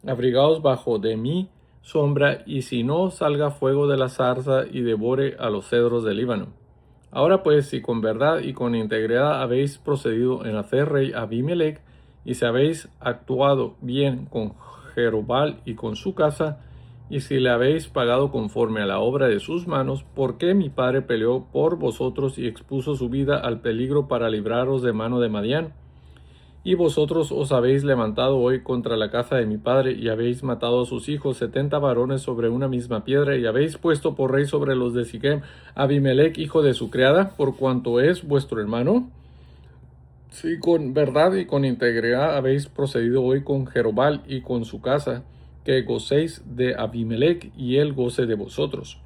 abrigaos bajo de mi sombra, y si no, salga fuego de la zarza y devore a los cedros del Líbano. Ahora pues, si con verdad y con integridad habéis procedido en hacer rey a Abimelech, y si habéis actuado bien con Jerobal y con su casa, y si le habéis pagado conforme a la obra de sus manos, ¿por qué mi padre peleó por vosotros y expuso su vida al peligro para libraros de mano de Madián? Y vosotros os habéis levantado hoy contra la casa de mi padre, y habéis matado a sus hijos, 70 varones sobre una misma piedra, y habéis puesto por rey sobre los de Siquem a Abimelech, hijo de su criada, por cuanto es vuestro hermano. Si con verdad y con integridad habéis procedido hoy con Jerobal y con su casa, que gocéis de Abimelech y él goce de vosotros.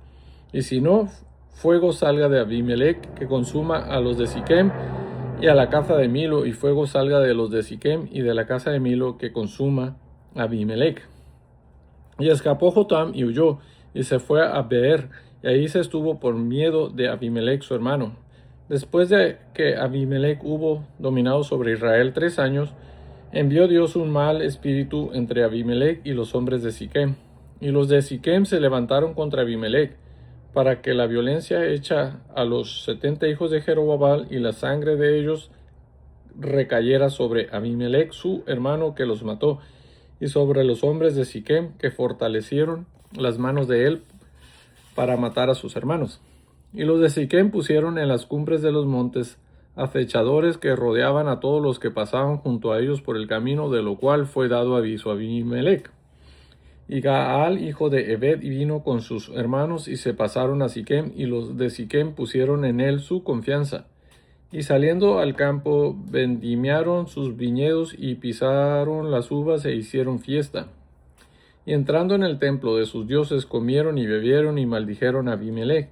Y si no, fuego salga de Abimelec que consuma a los de Siquem y a la casa de Milo, y fuego salga de los de Siquem y de la casa de Milo que consuma a Abimelec. Y escapó Jotam y huyó, y se fue a Beer, y ahí se estuvo por miedo de Abimelec su hermano. Después de que Abimelec hubo dominado sobre Israel 3 años, envió Dios un mal espíritu entre Abimelec y los hombres de Siquem. Y los de Siquem se levantaron contra Abimelec, para que la violencia hecha a los 70 hijos de Jerobabal y la sangre de ellos recayera sobre Abimelec su hermano, que los mató, y sobre los hombres de Siquem, que fortalecieron las manos de él para matar a sus hermanos. Y los de Siquem pusieron en las cumbres de los montes acechadores que rodeaban a todos los que pasaban junto a ellos por el camino, de lo cual fue dado aviso a Abimelec. Y Gaal, hijo de Ebed, vino con sus hermanos y se pasaron a Siquem, y los de Siquem pusieron en él su confianza. Y saliendo al campo, vendimiaron sus viñedos y pisaron las uvas e hicieron fiesta. Y entrando en el templo de sus dioses, comieron y bebieron y maldijeron a Abimelec.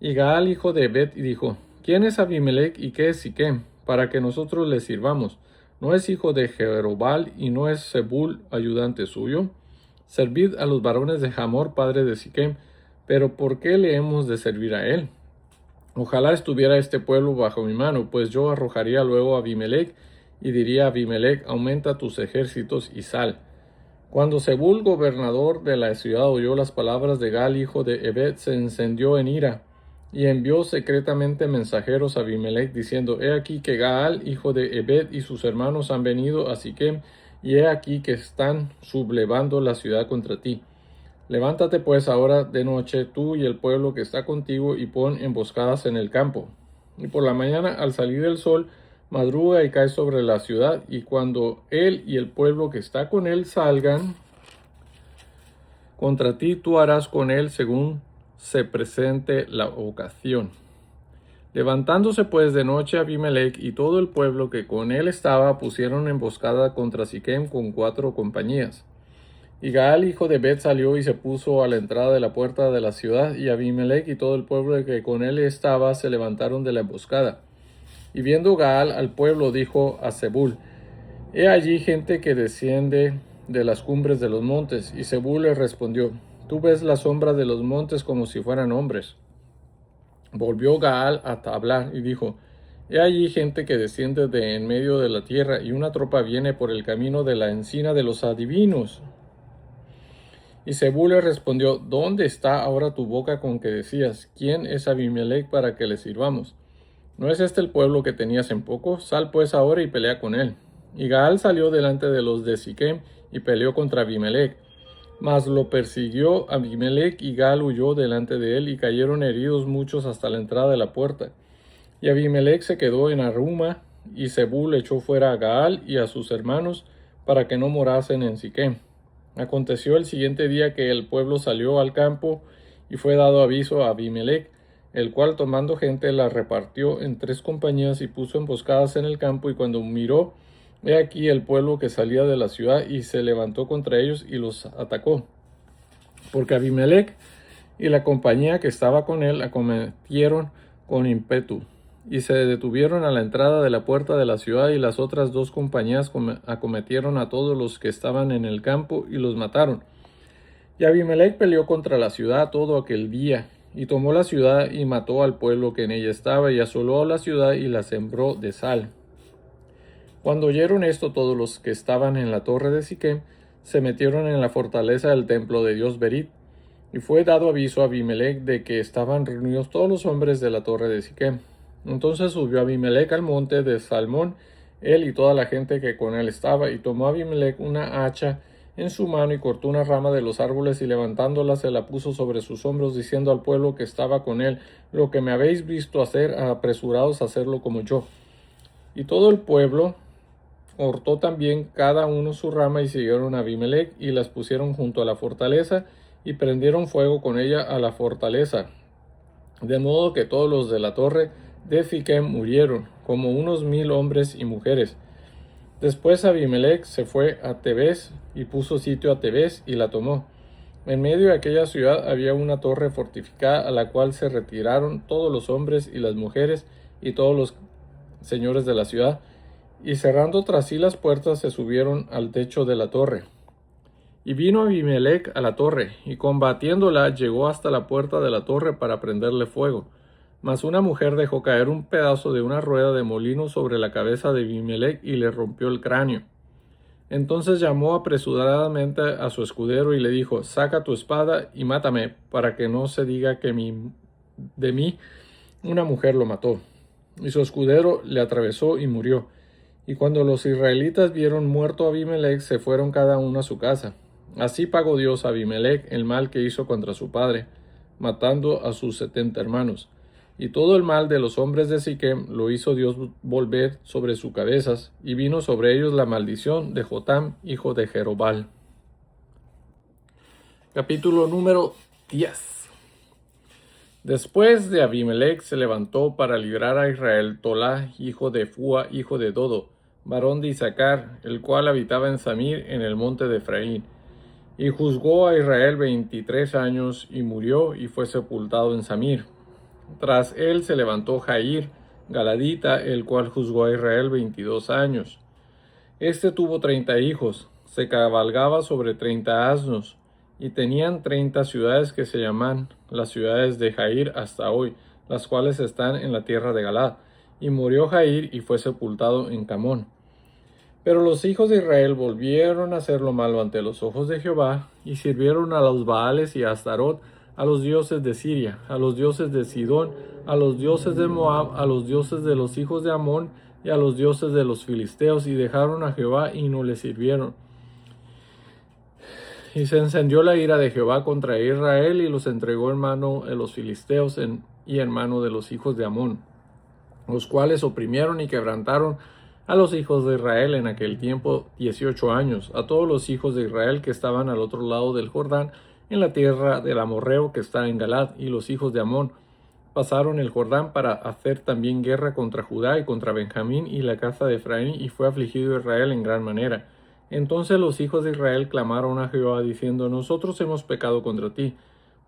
Y Gaal, hijo de Ebed, dijo: ¿Quién es Abimelec y qué es Siquem, para que nosotros le sirvamos? ¿No es hijo de Jerobal y no es Zebul ayudante suyo? Servid a los varones de Hamor, padre de Siquem, pero ¿por qué le hemos de servir a él? Ojalá estuviera este pueblo bajo mi mano, pues yo arrojaría luego a Abimelec y diría a Abimelec: aumenta tus ejércitos y sal. Cuando Zebul, gobernador de la ciudad, oyó las palabras de Gaal, hijo de Ebed, se encendió en ira y envió secretamente mensajeros a Abimelec diciendo: he aquí que Gaal, hijo de Ebed, y sus hermanos han venido a Siquem, y he aquí que están sublevando la ciudad contra ti. Levántate pues ahora de noche, tú y el pueblo que está contigo, y pon emboscadas en el campo. Y por la mañana, al salir el sol, madruga y cae sobre la ciudad, y cuando él y el pueblo que está con él salgan contra ti, tú harás con él según se presente la ocasión. Levantándose pues de noche Abimelec y todo el pueblo que con él estaba, pusieron emboscada contra Siquem con 4 compañías. Y Gaal, hijo de Ebed, salió y se puso a la entrada de la puerta de la ciudad, y Abimelec y todo el pueblo que con él estaba se levantaron de la emboscada. Y viendo Gaal al pueblo, dijo a Zebul: he allí gente que desciende de las cumbres de los montes. Y Zebul le respondió: tú ves la sombra de los montes como si fueran hombres. Volvió Gaal a hablar y dijo: he allí gente que desciende de en medio de la tierra, y una tropa viene por el camino de la encina de los adivinos. Y Zebul le respondió: ¿dónde está ahora tu boca con que decías: ¿quién es Abimelec para que le sirvamos? ¿No es este el pueblo que tenías en poco? Sal pues ahora y pelea con él. Y Gaal salió delante de los de Siquem y peleó contra Abimelec. Mas lo persiguió Abimelec, y Gaal huyó delante de él, y cayeron heridos muchos hasta la entrada de la puerta. Y Abimelec se quedó en Aruma, y Zebul echó fuera a Gaal y a sus hermanos para que no morasen en Siquem. Aconteció el siguiente día que el pueblo salió al campo, y fue dado aviso a Abimelec, el cual, tomando gente, la repartió en 3 compañías y puso emboscadas en el campo. Y cuando miró, he aquí el pueblo que salía de la ciudad, y se levantó contra ellos y los atacó, porque Abimelec y la compañía que estaba con él acometieron con ímpetu, y se detuvieron a la entrada de la puerta de la ciudad, y las otras 2 compañías acometieron a todos los que estaban en el campo y los mataron. Y Abimelec peleó contra la ciudad todo aquel día, y tomó la ciudad y mató al pueblo que en ella estaba, y asoló la ciudad y la sembró de sal. Cuando oyeron esto, todos los que estaban en la torre de Siquem se metieron en la fortaleza del templo de Dios Berit, y fue dado aviso a Abimelec de que estaban reunidos todos los hombres de la torre de Siquem. Entonces subió Abimelec al monte de Salmón, él y toda la gente que con él estaba, y tomó Abimelec una hacha en su mano y cortó una rama de los árboles, y levantándola se la puso sobre sus hombros, diciendo al pueblo que estaba con él: lo que me habéis visto hacer, apresuraos a hacerlo como yo. Y todo el pueblo cortó también cada uno su rama, y siguieron a Abimelec y las pusieron junto a la fortaleza, y prendieron fuego con ella a la fortaleza, de modo que todos los de la torre de Siquem murieron, como unos 1000 hombres y mujeres. Después Abimelec se fue a Tebes y puso sitio a Tebes y la tomó. En medio de aquella ciudad había una torre fortificada a la cual se retiraron todos los hombres y las mujeres y todos los señores de la ciudad, y cerrando tras sí las puertas se subieron al techo de la torre. Y vino Abimelech a la torre, y combatiéndola llegó hasta la puerta de la torre para prenderle fuego. Mas una mujer dejó caer un pedazo de una rueda de molino sobre la cabeza de Abimelech y le rompió el cráneo. Entonces llamó apresuradamente a su escudero y le dijo: saca tu espada y mátame, para que no se diga que de mí una mujer lo mató. Y su escudero le atravesó y murió. Y cuando los israelitas vieron muerto a Abimelech, se fueron cada uno a su casa. Así pagó Dios a Abimelech el mal que hizo contra su padre, matando a sus 70 hermanos. Y todo el mal de los hombres de Siquem lo hizo Dios volver sobre sus cabezas, y vino sobre ellos la maldición de Jotam, hijo de Jerobal. Capítulo número 10. Después de Abimelech se levantó para librar a Israel Tolá, hijo de Fua, hijo de Dodo, varón de Isaacar, el cual habitaba en Samir, en el monte de Efraín. Y juzgó a Israel 23 años, y murió, y fue sepultado en Samir. Tras él se levantó Jair, galadita, el cual juzgó a Israel 22 años. Este tuvo 30 hijos, se cabalgaba sobre 30 asnos, y tenían 30 ciudades que se llaman las ciudades de Jair hasta hoy, las cuales están en la tierra de Galad. Y murió Jair y fue sepultado en Camón. Pero los hijos de Israel volvieron a hacer lo malo ante los ojos de Jehová, y sirvieron a los Baales y a Astarot, a los dioses de Siria, a los dioses de Sidón, a los dioses de Moab, a los dioses de los hijos de Amón, y a los dioses de los filisteos, y dejaron a Jehová y no le sirvieron. Y se encendió la ira de Jehová contra Israel, y los entregó en mano de los filisteos y en mano de los hijos de Amón, los cuales oprimieron y quebrantaron a los hijos de Israel en aquel tiempo 18 años, a todos los hijos de Israel que estaban al otro lado del Jordán, en la tierra del amorreo que está en Galad. Y los hijos de Amón pasaron el Jordán para hacer también guerra contra Judá y contra Benjamín y la casa de Efraín, y fue afligido Israel en gran manera. Entonces los hijos de Israel clamaron a Jehová diciendo: nosotros hemos pecado contra ti,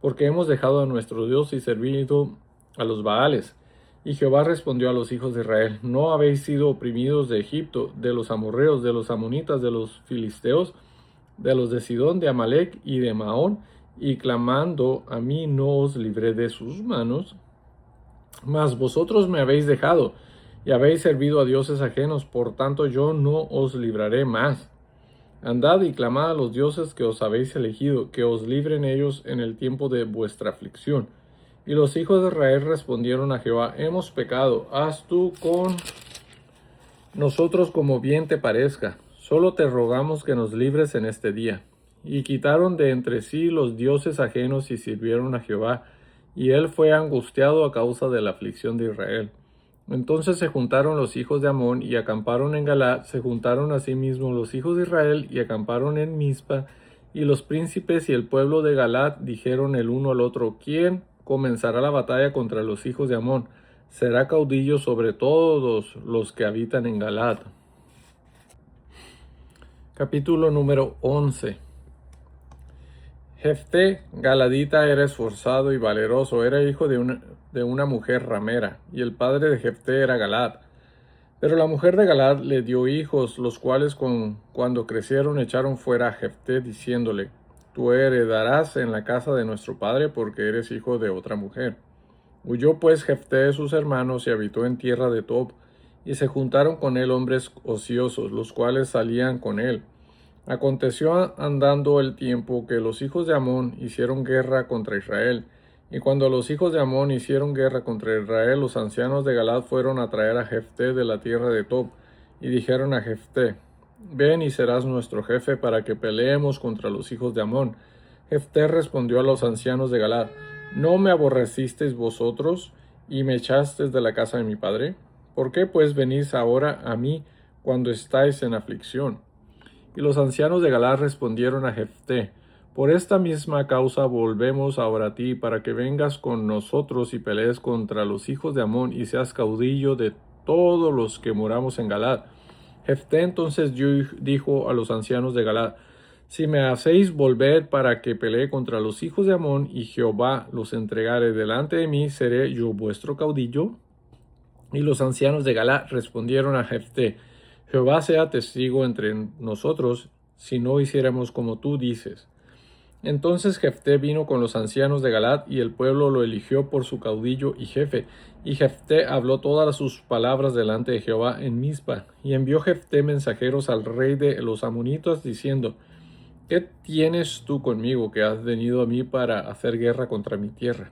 porque hemos dejado a nuestro Dios y servido a los Baales. Y Jehová respondió a los hijos de Israel: ¿no habéis sido oprimidos de Egipto, de los amorreos, de los amonitas, de los filisteos, de los de Sidón, de Amalec y de Maón? Y clamando a mí no os libré de sus manos. Mas vosotros me habéis dejado y habéis servido a dioses ajenos, por tanto yo no os libraré más. Andad y clamad a los dioses que os habéis elegido, que os libren ellos en el tiempo de vuestra aflicción. Y los hijos de Israel respondieron a Jehová: hemos pecado, haz tú con nosotros como bien te parezca, solo te rogamos que nos libres en este día. Y quitaron de entre sí los dioses ajenos y sirvieron a Jehová, y él fue angustiado a causa de la aflicción de Israel. Entonces se juntaron los hijos de Amón y acamparon en Galad, se juntaron asimismo los hijos de Israel y acamparon en Mizpa, y los príncipes y el pueblo de Galad dijeron el uno al otro: ¿quién comenzará la batalla contra los hijos de Amón? Será caudillo sobre todos los que habitan en Galad. Capítulo número 11. Jefté, galadita, era esforzado y valeroso, era hijo de una mujer ramera, y el padre de Jefté era Galad. Pero la mujer de Galad le dio hijos, los cuales cuando crecieron echaron fuera a Jefté, diciéndole: tú heredarás en la casa de nuestro padre, porque eres hijo de otra mujer. Huyó pues Jefté de sus hermanos y habitó en tierra de Tob, y se juntaron con él hombres ociosos, los cuales salían con él. Aconteció andando el tiempo que los hijos de Amón hicieron guerra contra Israel. Y cuando los hijos de Amón hicieron guerra contra Israel, los ancianos de Galad fueron a traer a Jefté de la tierra de Tob, y dijeron a Jefté: ven y serás nuestro jefe para que peleemos contra los hijos de Amón. Jefté respondió a los ancianos de Galad: ¿no me aborrecisteis vosotros y me echasteis de la casa de mi padre? ¿Por qué pues venís ahora a mí cuando estáis en aflicción? Y los ancianos de Galad respondieron a Jefté: por esta misma causa volvemos ahora a ti, para que vengas con nosotros y pelees contra los hijos de Amón y seas caudillo de todos los que moramos en Galad. Jefté entonces dijo a los ancianos de Galad: Si me hacéis volver para que pelee contra los hijos de Amón y Jehová los entregare delante de mí, ¿seré yo vuestro caudillo? Y los ancianos de Galad respondieron a Jefté: Jehová sea testigo entre nosotros, si no hiciéramos como tú dices. Entonces Jefté vino con los ancianos de Galad, y el pueblo lo eligió por su caudillo y jefe. Y Jefté habló todas sus palabras delante de Jehová en Mizpa. Y envió Jefté mensajeros al rey de los amonitas, diciendo: ¿Qué tienes tú conmigo, que has venido a mí para hacer guerra contra mi tierra?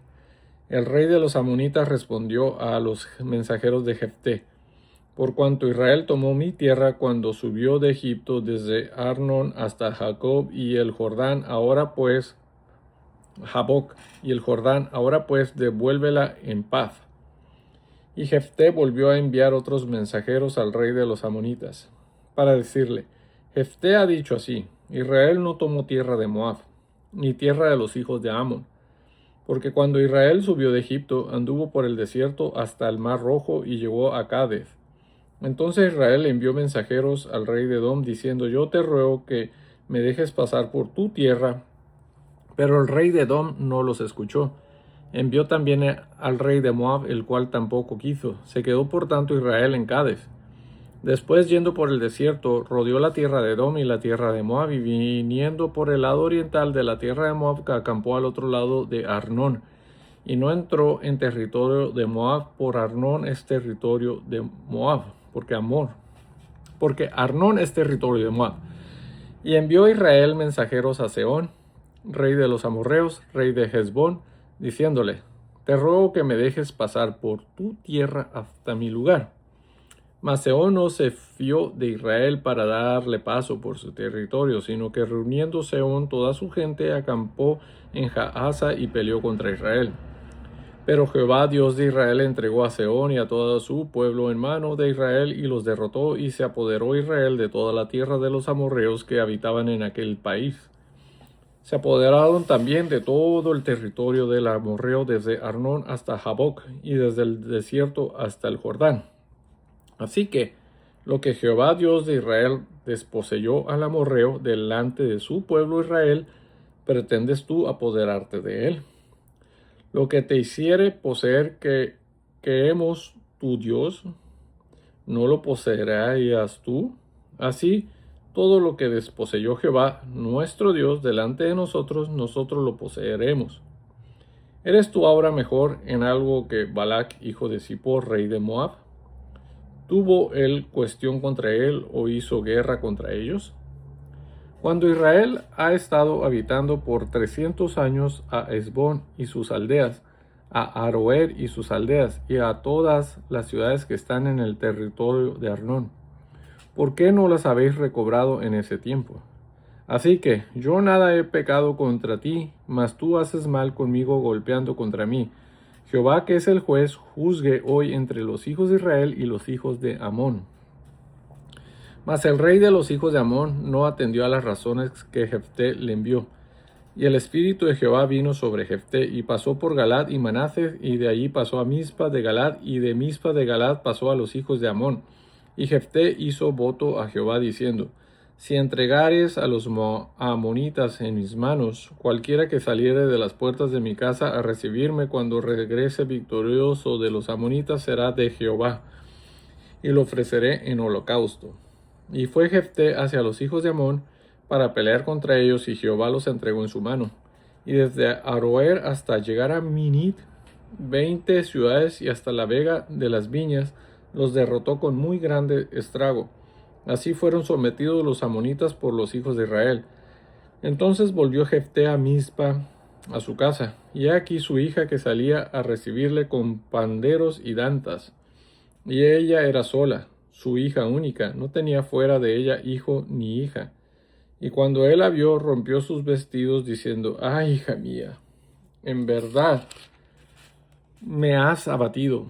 El rey de los amonitas respondió a los mensajeros de Jefté: Por cuanto Israel tomó mi tierra cuando subió de Egipto desde Arnón hasta Jacob y el Jordán, ahora pues devuélvela en paz. Y Jefté volvió a enviar otros mensajeros al rey de los amonitas, para decirle: Jefté ha dicho así: Israel no tomó tierra de Moab, ni tierra de los hijos de Amón, porque cuando Israel subió de Egipto, anduvo por el desierto hasta el mar Rojo y llegó a Cades. Entonces Israel envió mensajeros al rey de Edom, diciendo: Yo te ruego que me dejes pasar por tu tierra. Pero el rey de Edom no los escuchó. Envió también al rey de Moab, el cual tampoco quiso. Se quedó por tanto Israel en Cades. Después, yendo por el desierto, rodeó la tierra de Edom y la tierra de Moab, y viniendo por el lado oriental de la tierra de Moab, acampó al otro lado de Arnón. Y no entró en territorio de Moab, por Arnón es territorio de Moab, porque Arnón es territorio de Moab. Y envió Israel mensajeros a Sehón, rey de los amorreos, rey de Hesbón, diciéndole: Te ruego que me dejes pasar por tu tierra hasta mi lugar. Mas Sehón no se fió de Israel para darle paso por su territorio, sino que reuniendo Sehón toda su gente, acampó en Jahaza y peleó contra Israel. Pero Jehová, Dios de Israel, entregó a Sehón y a todo su pueblo en mano de Israel, y los derrotó, y se apoderó Israel de toda la tierra de los amorreos que habitaban en aquel país. Se apoderaron también de todo el territorio del amorreo, desde Arnón hasta Jaboc, y desde el desierto hasta el Jordán. Así que lo que Jehová, Dios de Israel, desposeyó al amorreo delante de su pueblo Israel, ¿pretendes tú apoderarte de él? Lo que te hiciere poseer que hemos tu Dios, ¿no lo poseerás tú? Así, todo lo que desposeyó Jehová, nuestro Dios, delante de nosotros, nosotros lo poseeremos. ¿Eres tú ahora mejor en algo que Balac, hijo de Zippor, rey de Moab? ¿Tuvo él cuestión contra él o hizo guerra contra ellos? Cuando Israel ha estado habitando por 300 años a Hesbón y sus aldeas, a Aroer y sus aldeas, y a todas las ciudades que están en el territorio de Arnón, ¿por qué no las habéis recobrado en ese tiempo? Así que yo nada he pecado contra ti, mas tú haces mal conmigo golpeando contra mí. Jehová, que es el juez, juzgue hoy entre los hijos de Israel y los hijos de Amón. Mas el rey de los hijos de Amón no atendió a las razones que Jefté le envió. Y el espíritu de Jehová vino sobre Jefté, y pasó por Galad y Manases, y de allí pasó a Mizpa de Galad, y de Mizpa de Galad pasó a los hijos de Amón. Y Jefté hizo voto a Jehová, diciendo: Si entregares a los amonitas en mis manos, cualquiera que saliere de las puertas de mi casa a recibirme cuando regrese victorioso de los amonitas será de Jehová, y lo ofreceré en holocausto. Y fue Jefté hacia los hijos de Amón para pelear contra ellos, y Jehová los entregó en su mano. Y desde Aroer hasta llegar a Minit, 20 ciudades, y hasta la vega de las viñas, los derrotó con muy grande estrago. Así fueron sometidos los amonitas por los hijos de Israel. Entonces volvió Jefté a Mizpa, a su casa, y he aquí su hija que salía a recibirle con panderos y dantas. Y ella era sola, su hija única, no tenía fuera de ella hijo ni hija. Y cuando él la vio, rompió sus vestidos, diciendo: ¡Ay, hija mía! En verdad me has abatido,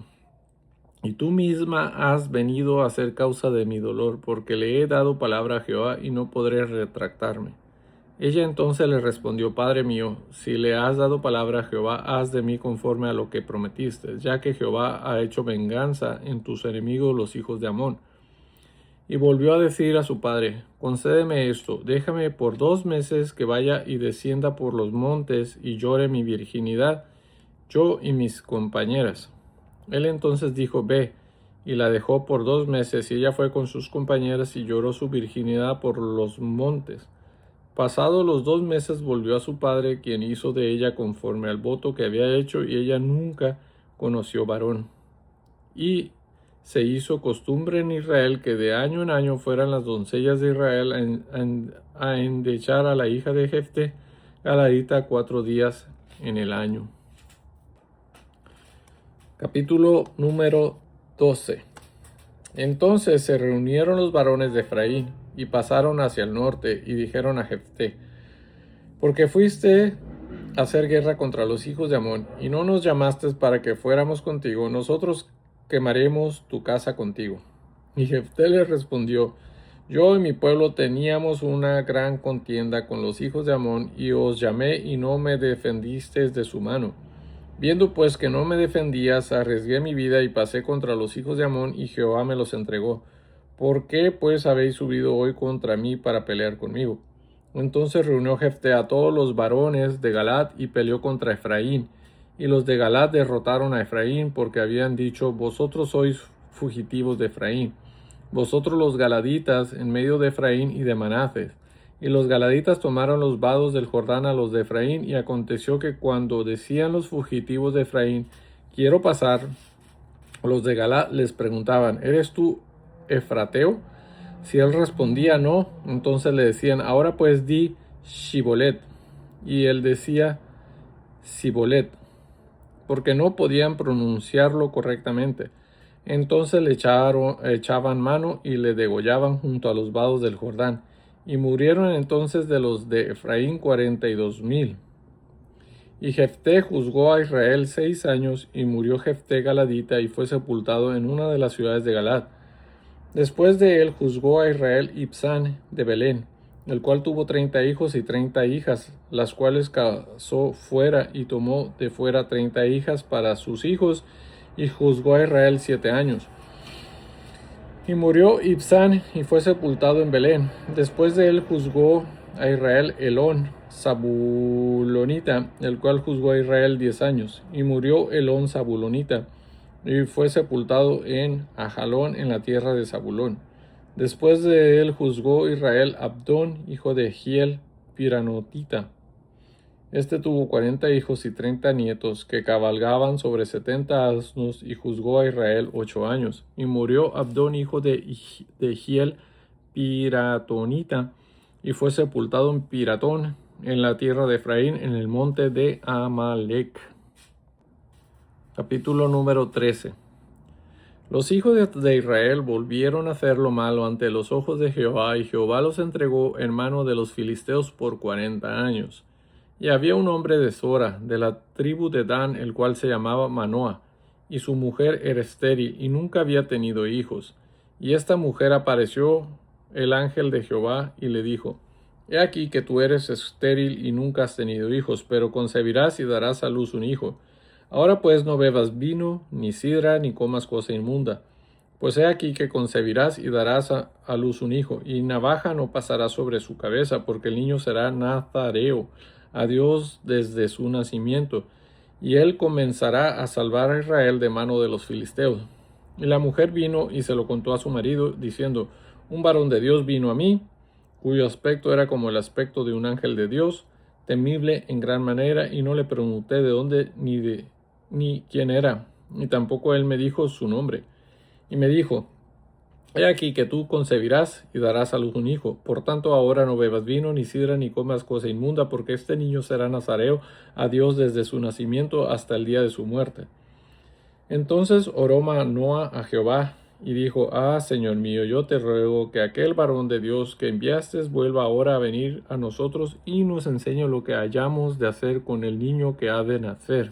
y tú misma has venido a ser causa de mi dolor, porque le he dado palabra a Jehová, y no podré retractarme. Ella entonces le respondió: Padre mío, si le has dado palabra a Jehová, haz de mí conforme a lo que prometiste, ya que Jehová ha hecho venganza en tus enemigos los hijos de Amón. Y volvió a decir a su padre: concédeme esto, déjame por 2 meses que vaya y descienda por los montes y llore mi virginidad, yo y mis compañeras. Él entonces dijo: ve. Y la dejó por 2 meses, y ella fue con sus compañeras y lloró su virginidad por los montes. Pasados los 2 meses volvió a su padre, quien hizo de ella conforme al voto que había hecho, y ella nunca conoció varón. Y se hizo costumbre en Israel que de año en año fueran las doncellas de Israel a endechar a la hija de Jefté galadita 4 días en el año. Capítulo número 12. Entonces se reunieron los varones de Efraín y pasaron hacia el norte y dijeron a Jefté: ¿por qué fuiste a hacer guerra contra los hijos de Amón y no nos llamaste para que fuéramos contigo? Nosotros quemaremos tu casa contigo. Y Jefté le respondió: yo y mi pueblo teníamos una gran contienda con los hijos de Amón, y os llamé y no me defendisteis de su mano. Viendo pues que no me defendías, arriesgué mi vida y pasé contra los hijos de Amón, y Jehová me los entregó. ¿Por qué pues habéis subido hoy contra mí para pelear conmigo? Entonces reunió Jefté a todos los varones de Galaad y peleó contra Efraín. Y los de Galaad derrotaron a Efraín, porque habían dicho: vosotros sois fugitivos de Efraín, vosotros los galaditas, en medio de Efraín y de Manases. Y los galaditas tomaron los vados del Jordán a los de Efraín, y aconteció que cuando decían los fugitivos de Efraín: quiero pasar, los de Galaad les preguntaban: ¿eres tú efrateo? Si él respondía no, entonces le decían: ahora pues di Shibolet. Y él decía Sibolet, porque no podían pronunciarlo correctamente. Entonces le echaban mano y le degollaban junto a los vados del Jordán. Y murieron entonces de los de Efraín 42,000. Y Jefté juzgó a Israel 6 años, y murió Jefté galadita, y fue sepultado en una de las ciudades de Galaad. Después de él juzgó a Israel Ibsán de Belén, el cual tuvo 30 hijos y 30 hijas, las cuales casó fuera, y tomó de fuera 30 hijas para sus hijos, y juzgó a Israel 7 años. Y murió Ibsán y fue sepultado en Belén. Después de él juzgó a Israel Elón, Zabulonita, el cual juzgó a Israel 10 años. Y murió Elón Zabulonita, y fue sepultado en Ajalón, en la tierra de Zabulón. Después de él juzgó Israel Abdón, hijo de Giel Piranotita. Este tuvo 40 hijos y 30 nietos, que cabalgaban sobre 70 asnos, y juzgó a Israel 8 años. Y murió Abdón, hijo de Giel Piratonita, y fue sepultado en Piratón, en la tierra de Efraín, en el monte de Amalec. Capítulo número 13. Los hijos de Israel volvieron a hacer lo malo ante los ojos de Jehová, y Jehová los entregó en mano de los filisteos por 40 años. Y había un hombre de Sora, de la tribu de Dan, el cual se llamaba Manoah, y su mujer era estéril, y nunca había tenido hijos. Y esta mujer apareció el ángel de Jehová, y le dijo: he aquí que tú eres estéril y nunca has tenido hijos, pero concebirás y darás a luz un hijo. Ahora pues no bebas vino, ni sidra, ni comas cosa inmunda. Pues he aquí que concebirás y darás a luz un hijo, y navaja no pasará sobre su cabeza, porque el niño será nazareo a Dios desde su nacimiento, y él comenzará a salvar a Israel de mano de los filisteos. Y la mujer vino y se lo contó a su marido, diciendo: un varón de Dios vino a mí, cuyo aspecto era como el aspecto de un ángel de Dios, temible en gran manera, y no le pregunté de dónde ni quién era, ni tampoco él me dijo su nombre. Y me dijo: he aquí que tú concebirás y darás a luz un hijo. Por tanto, ahora no bebas vino, ni sidra, ni comas cosa inmunda, porque este niño será nazareo a Dios desde su nacimiento hasta el día de su muerte. Entonces oró Manoah a Jehová, y dijo: Señor mío, yo te ruego que aquel varón de Dios que enviaste vuelva ahora a venir a nosotros, y nos enseñe lo que hayamos de hacer con el niño que ha de nacer.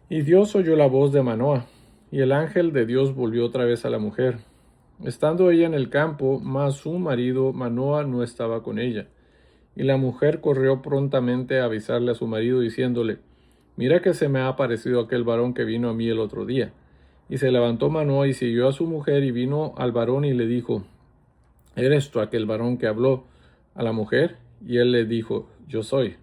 Y Dios oyó la voz de Manoah, y el ángel de Dios volvió otra vez a la mujer. Estando ella en el campo, mas su marido Manoah no estaba con ella. Y la mujer corrió prontamente a avisarle a su marido, diciéndole: mira que se me ha aparecido aquel varón que vino a mí el otro día. Y se levantó Manoah y siguió a su mujer, y vino al varón y le dijo: ¿Eres tú aquel varón que habló a la mujer? Y él le dijo: Yo soy.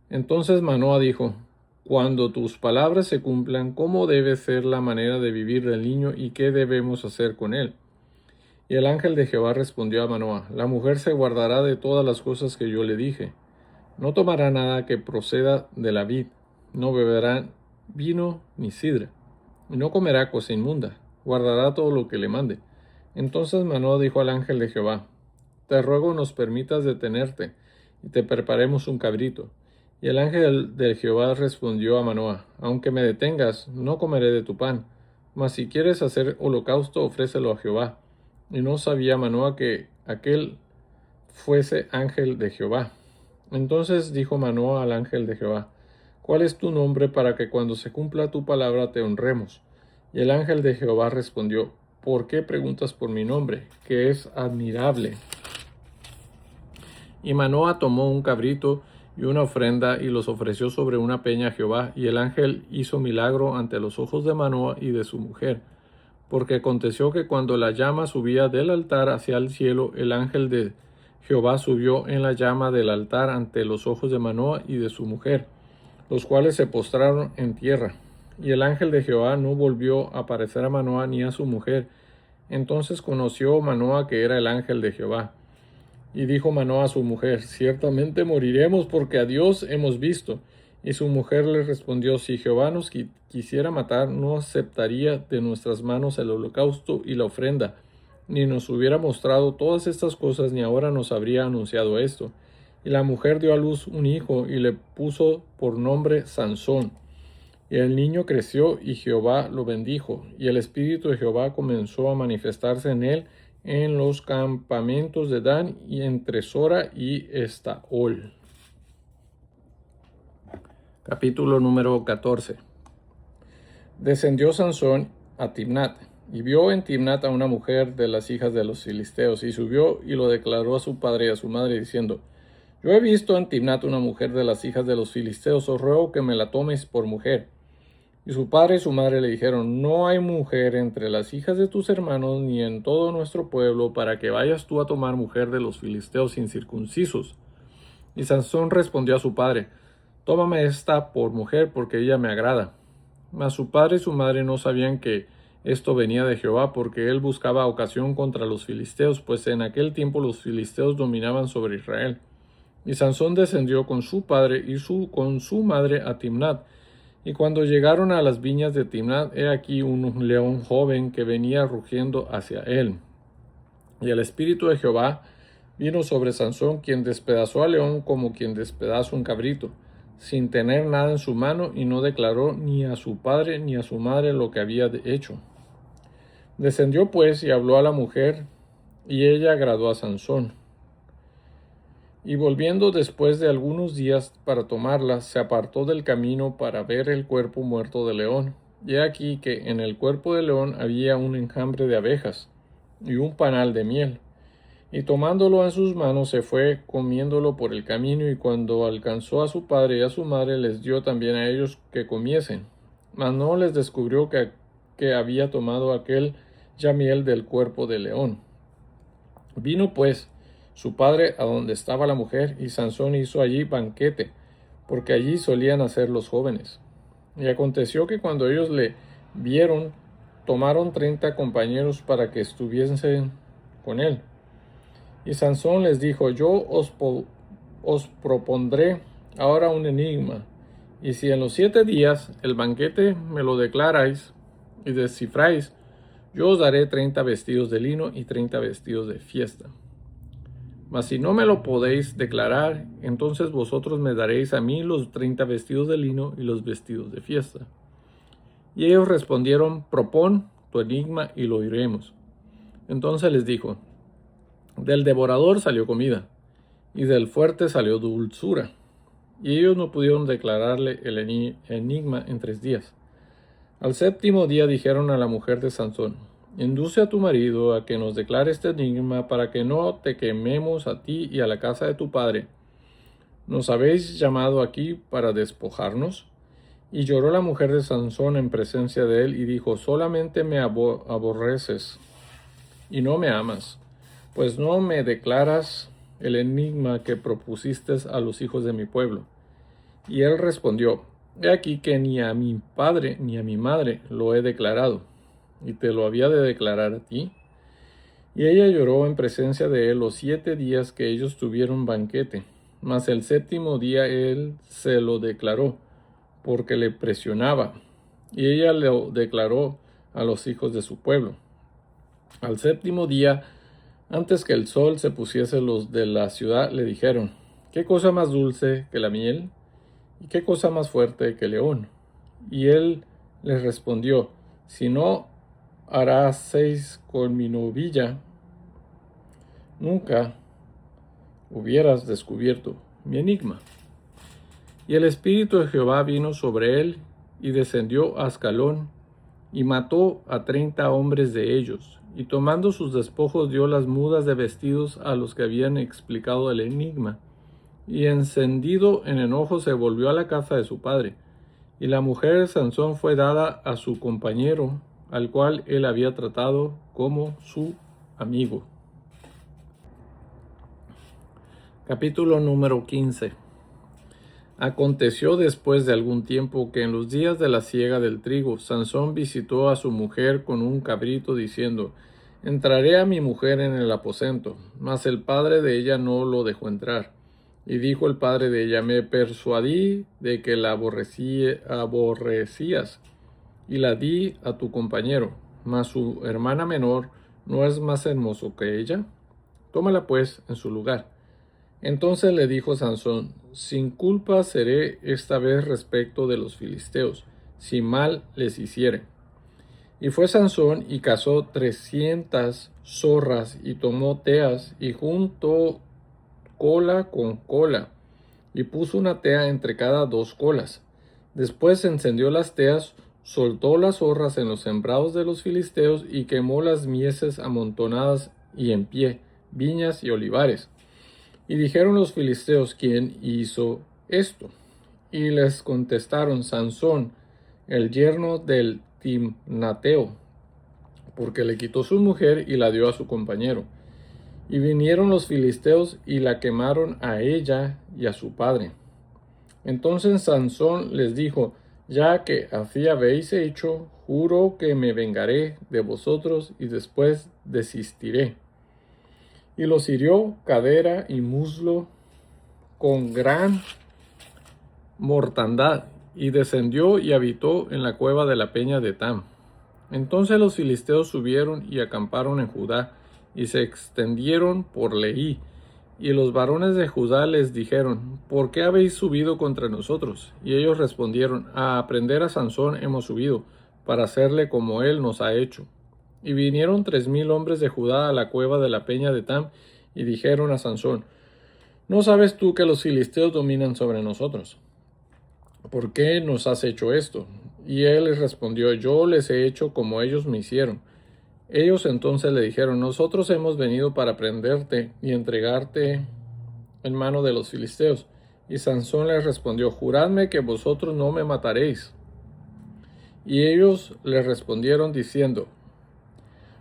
Entonces Manoah dijo: Cuando tus palabras se cumplan, ¿cómo debe ser la manera de vivir del niño y qué debemos hacer con él? Y el ángel de Jehová respondió a Manoah: La mujer se guardará de todas las cosas que yo le dije. No tomará nada que proceda de la vid, no beberá vino ni sidra, y no comerá cosa inmunda, guardará todo lo que le mande. Entonces Manoah dijo al ángel de Jehová: Te ruego nos permitas detenerte, y te preparemos un cabrito. Y el ángel de Jehová respondió a Manoah: Aunque me detengas, no comeré de tu pan, mas si quieres hacer holocausto, ofrécelo a Jehová. Y no sabía Manoah que aquel fuese ángel de Jehová. Entonces dijo Manoah al ángel de Jehová: ¿Cuál es tu nombre, para que cuando se cumpla tu palabra te honremos? Y el ángel de Jehová respondió: ¿Por qué preguntas por mi nombre, que es admirable? Y Manoah tomó un cabrito y una ofrenda, y los ofreció sobre una peña a Jehová. Y el ángel hizo milagro ante los ojos de Manoah y de su mujer. Porque aconteció que cuando la llama subía del altar hacia el cielo, el ángel de Jehová subió en la llama del altar ante los ojos de Manoah y de su mujer, los cuales se postraron en tierra. Y el ángel de Jehová no volvió a aparecer a Manoah ni a su mujer. Entonces conoció Manoah que era el ángel de Jehová. Y dijo Manoah a su mujer: Ciertamente moriremos, porque a Dios hemos visto. Y su mujer le respondió: Si Jehová nos quisiera matar, no aceptaría de nuestras manos el holocausto y la ofrenda, ni nos hubiera mostrado todas estas cosas, ni ahora nos habría anunciado esto. Y la mujer dio a luz un hijo, y le puso por nombre Sansón. Y el niño creció, y Jehová lo bendijo, y el espíritu de Jehová comenzó a manifestarse en él en los campamentos de Dan, y entre Sora y Estaol. Capítulo número 14. Descendió Sansón a Timnat, y vio en Timnat a una mujer de las hijas de los filisteos, y subió y lo declaró a su padre y a su madre, diciendo: Yo he visto en Timnat una mujer de las hijas de los filisteos, os ruego que me la tomes por mujer. Y su padre y su madre le dijeron: No hay mujer entre las hijas de tus hermanos, ni en todo nuestro pueblo, para que vayas tú a tomar mujer de los filisteos incircuncisos. Y Sansón respondió a su padre: Tómame esta por mujer, porque ella me agrada. Mas su padre y su madre no sabían que esto venía de Jehová, porque él buscaba ocasión contra los filisteos, pues en aquel tiempo los filisteos dominaban sobre Israel. Y Sansón descendió con su padre y con su madre a Timnat. Y cuando llegaron a las viñas de Timnat, he aquí un león joven que venía rugiendo hacia él. Y el espíritu de Jehová vino sobre Sansón, quien despedazó al león como quien despedaza un cabrito, sin tener nada en su mano, y no declaró ni a su padre ni a su madre lo que había hecho. Descendió pues y habló a la mujer, y ella agradó a Sansón. Y volviendo después de algunos días para tomarla, se apartó del camino para ver el cuerpo muerto del león. Y he aquí que en el cuerpo del león había un enjambre de abejas y un panal de miel. Y tomándolo en sus manos se fue comiéndolo por el camino, y cuando alcanzó a su padre y a su madre les dio también a ellos que comiesen. Mas no les descubrió que había tomado aquel ya miel del cuerpo del león. Vino pues su padre a donde estaba la mujer, y Sansón hizo allí banquete, porque allí solían hacer los jóvenes. Y aconteció que cuando ellos le vieron, tomaron 30 compañeros para que estuviesen con él. Y Sansón les dijo: Yo os propondré ahora un enigma, y si en los 7 días el banquete me lo declaráis y descifráis, yo os daré 30 vestidos de lino y 30 vestidos de fiesta. Mas si no me lo podéis declarar, entonces vosotros me daréis a mí los 30 vestidos de lino y los vestidos de fiesta. Y ellos respondieron: Propón tu enigma y lo oiremos. Entonces les dijo: Del devorador salió comida, y del fuerte salió dulzura. Y ellos no pudieron declararle el enigma en 3 días. Al 7º día dijeron a la mujer de Sansón: Induce a tu marido a que nos declare este enigma, para que no te quememos a ti y a la casa de tu padre. ¿Nos habéis llamado aquí para despojarnos? Y lloró la mujer de Sansón en presencia de él y dijo: solamente me aborreces y no me amas, pues no me declaras el enigma que propusiste a los hijos de mi pueblo. Y él respondió: he aquí que ni a mi padre ni a mi madre lo he declarado, y te lo había de declarar a ti. Y ella lloró en presencia de él los 7 días que ellos tuvieron banquete, mas el 7º día él se lo declaró, porque le presionaba, y ella lo declaró a los hijos de su pueblo. Al 7º día, antes que el sol se pusiese, los de la ciudad le dijeron: ¿qué cosa más dulce que la miel? ¿Y qué cosa más fuerte que el león? Y él les respondió: si no haraseis con mi novilla, nunca hubieras descubierto mi enigma. Y el Espíritu de Jehová vino sobre él, y descendió a Ascalón, y mató a 30 hombres de ellos, y tomando sus despojos dio las mudas de vestidos a los que habían explicado el enigma. Y encendido en enojo se volvió a la casa de su padre. Y la mujer de Sansón fue dada a su compañero, al cual él había tratado como su amigo. Capítulo número 15. Aconteció después de algún tiempo que en los días de la siega del trigo, Sansón visitó a su mujer con un cabrito, diciendo: entraré a mi mujer en el aposento. Mas el padre de ella no lo dejó entrar. Y dijo el padre de ella: me persuadí de que la aborrecías, y la di a tu compañero. Mas su hermana menor no es más hermoso que ella. Tómala pues en su lugar. Entonces le dijo Sansón: sin culpa seré esta vez respecto de los filisteos, si mal les hiciere. Y fue Sansón y cazó 300 zorras, y tomó teas, y juntó cola con cola, y puso una tea entre cada 2 colas. Después encendió las teas, soltó las zorras en los sembrados de los filisteos, y quemó las mieses amontonadas y en pie, viñas y olivares. Y dijeron los filisteos: ¿quién hizo esto? Y les contestaron: Sansón, el yerno del Timnateo, porque le quitó su mujer y la dio a su compañero. Y vinieron los filisteos y la quemaron a ella y a su padre. Entonces Sansón les dijo: ya que así habéis hecho, juro que me vengaré de vosotros y después desistiré. Y los hirió cadera y muslo con gran mortandad, y descendió y habitó en la cueva de la peña de Tam. Entonces los filisteos subieron y acamparon en Judá, y se extendieron por Leí. Y los varones de Judá les dijeron: ¿por qué habéis subido contra nosotros? Y ellos respondieron: a prender a Sansón hemos subido, para hacerle como él nos ha hecho. Y vinieron 3000 hombres de Judá a la cueva de la peña de Tam, y dijeron a Sansón: ¿no sabes tú que los filisteos dominan sobre nosotros? ¿Por qué nos has hecho esto? Y él les respondió: yo les he hecho como ellos me hicieron. Ellos entonces le dijeron: nosotros hemos venido para prenderte y entregarte en mano de los filisteos. Y Sansón les respondió: juradme que vosotros no me mataréis. Y ellos le respondieron diciendo: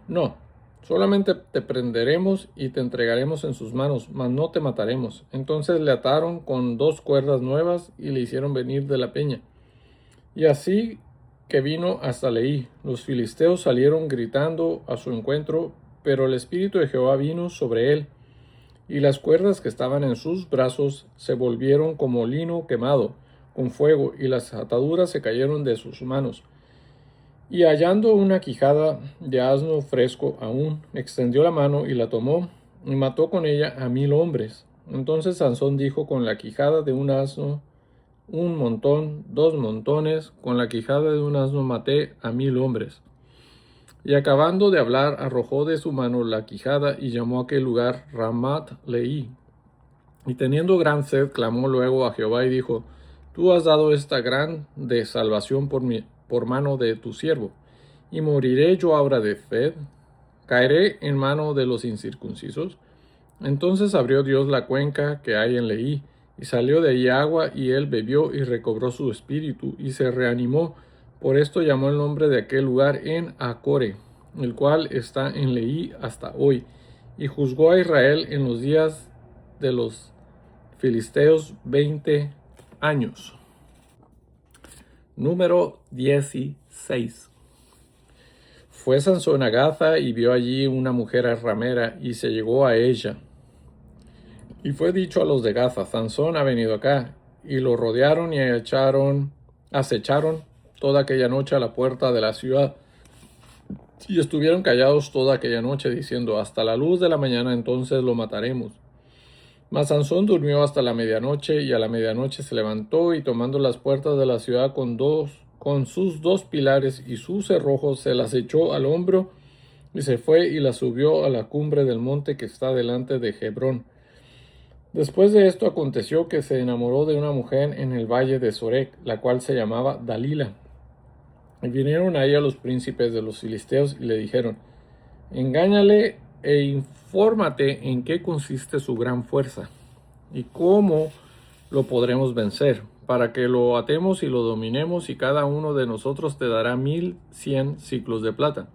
no, solamente te prenderemos y te entregaremos en sus manos, mas no te mataremos. Entonces le ataron con 2 cuerdas nuevas y le hicieron venir de la peña. Y así que vino hasta Leí, los filisteos salieron gritando a su encuentro, pero el Espíritu de Jehová vino sobre él, y las cuerdas que estaban en sus brazos se volvieron como lino quemado con fuego, y las ataduras se cayeron de sus manos. Y hallando una quijada de asno fresco aún, extendió la mano y la tomó, y mató con ella a 1000 hombres. Entonces Sansón dijo: con la quijada de un asno, 1 montón, 2 montones, con la quijada de un asno maté a 1000 hombres. Y acabando de hablar, arrojó de su mano la quijada, y llamó a aquel lugar Ramat Leí. Y teniendo gran sed, clamó luego a Jehová y dijo: tú has dado esta grande salvación por mano de tu siervo, y moriré yo ahora de sed, caeré en mano de los incircuncisos. Entonces abrió Dios la cuenca que hay en Leí, Y salió de allí agua, y él bebió y recobró su espíritu, y se reanimó. Por esto llamó el nombre de aquel lugar En Acore, el cual está en Leí hasta hoy. Y juzgó a Israel en los días de los filisteos 20 años. Número 16. Fue Sansón a Gaza y vio allí una mujer ramera y se llegó a ella. Y fue dicho a los de Gaza: Sansón ha venido acá. Y lo rodearon y acecharon toda aquella noche a la puerta de la ciudad. Y estuvieron callados toda aquella noche, diciendo: hasta la luz de la mañana entonces lo mataremos. Mas Sansón durmió hasta la medianoche, y a la medianoche se levantó, y tomando las puertas de la ciudad con sus dos pilares y sus cerrojos, se las echó al hombro, y se fue y las subió a la cumbre del monte que está delante de Hebrón. Después de esto aconteció que se enamoró de una mujer en el valle de Sorek, la cual se llamaba Dalila. Y vinieron a ella los príncipes de los filisteos y le dijeron: engáñale e infórmate en qué consiste su gran fuerza y cómo lo podremos vencer, para que lo atemos y lo dominemos, y cada uno de nosotros te dará 1100 siclos de plata.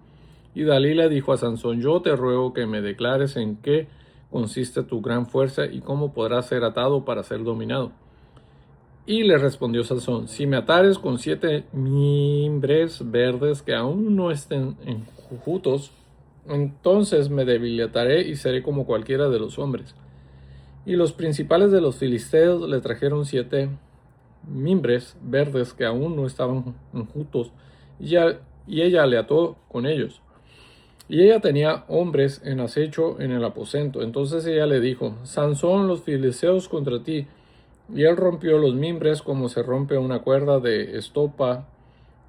Y Dalila dijo a Sansón: yo te ruego que me declares en qué consiste tu gran fuerza y cómo podrás ser atado para ser dominado. Y le respondió Sansón: si me atares con 7 mimbres verdes que aún no estén enjutos, entonces me debilitaré y seré como cualquiera de los hombres. Y los principales de los filisteos le trajeron 7 mimbres verdes que aún no estaban enjutos, y ella le ató con ellos. Y ella tenía hombres en acecho en el aposento. Entonces ella le dijo: Sansón, los filisteos contra ti. Y él rompió los mimbres como se rompe una cuerda de estopa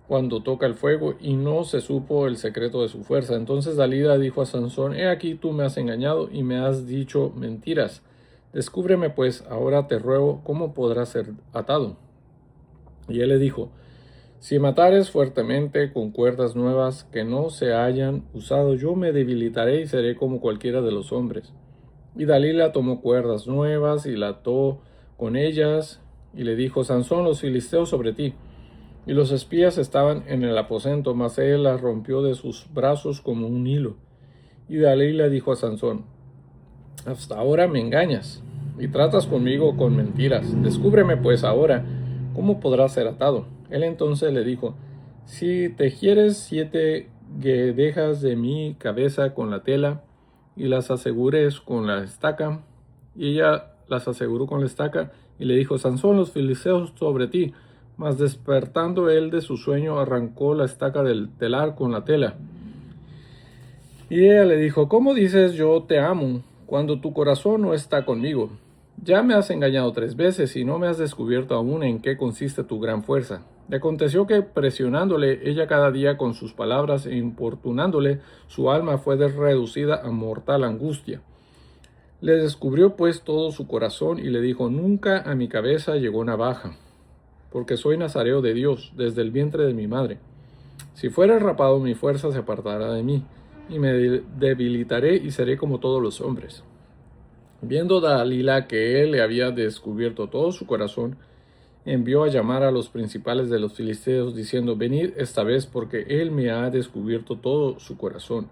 cuando toca el fuego, y no se supo el secreto de su fuerza. Entonces Dalila dijo a Sansón: he aquí tú me has engañado y me has dicho mentiras. Descúbreme pues, ahora te ruego, cómo podrás ser atado. Y él le dijo: si me atares fuertemente con cuerdas nuevas que no se hayan usado, yo me debilitaré y seré como cualquiera de los hombres. Y Dalila tomó cuerdas nuevas y la ató con ellas, y le dijo: Sansón, los filisteos sobre ti. Y los espías estaban en el aposento, mas él las rompió de sus brazos como un hilo. Y Dalila dijo a Sansón: hasta ahora me engañas y tratas conmigo con mentiras. Descúbreme pues ahora cómo podrás ser atado. Él entonces le dijo: si tejieres 7 guedejas de mi cabeza con la tela y las asegures con la estaca. Y ella las aseguró con la estaca, y le dijo: Sansón, los filisteos sobre ti. Mas despertando él de su sueño, arrancó la estaca del telar con la tela. Y ella le dijo: ¿cómo dices yo te amo cuando tu corazón no está conmigo? Ya me has engañado 3 veces y no me has descubierto aún en qué consiste tu gran fuerza. Y aconteció que, presionándole ella cada día con sus palabras e importunándole, su alma fue reducida a mortal angustia. Le descubrió pues todo su corazón y le dijo: nunca a mi cabeza llegó navaja, porque soy nazareo de Dios desde el vientre de mi madre. Si fuera rapado, mi fuerza se apartará de mí, y me debilitaré y seré como todos los hombres. Viendo Dalila que él le había descubierto todo su corazón, envió a llamar a los principales de los filisteos, diciendo: venid esta vez, porque él me ha descubierto todo su corazón.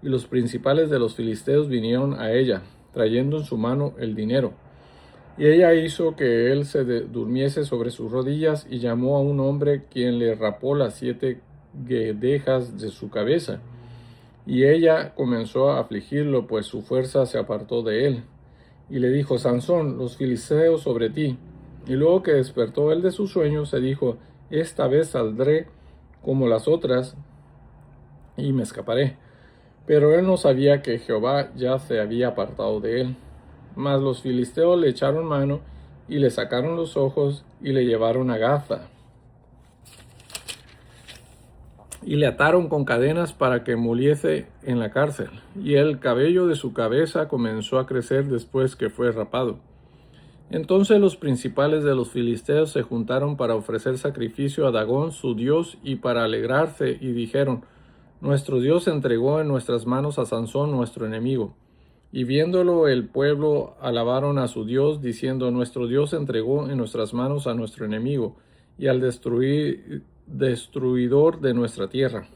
Y los principales de los filisteos vinieron a ella, trayendo en su mano el dinero. Y ella hizo que él se durmiese sobre sus rodillas, y llamó a un hombre, quien le rapó las 7 guedejas de su cabeza. Y ella comenzó a afligirlo, pues su fuerza se apartó de él. Y le dijo: Sansón, los filisteos sobre ti. Y luego que despertó él de su sueño, se dijo: esta vez saldré como las otras y me escaparé. Pero él no sabía que Jehová ya se había apartado de él. Mas los filisteos le echaron mano y le sacaron los ojos y le llevaron a Gaza. Y le ataron con cadenas para que muriese en la cárcel. Y el cabello de su cabeza comenzó a crecer después que fue rapado. Entonces los principales de los filisteos se juntaron para ofrecer sacrificio a Dagón, su dios, y para alegrarse, y dijeron: nuestro Dios entregó en nuestras manos a Sansón, nuestro enemigo. Y viéndolo el pueblo alabaron a su Dios, diciendo: Nuestro Dios entregó en nuestras manos a nuestro enemigo y al destruidor de nuestra tierra,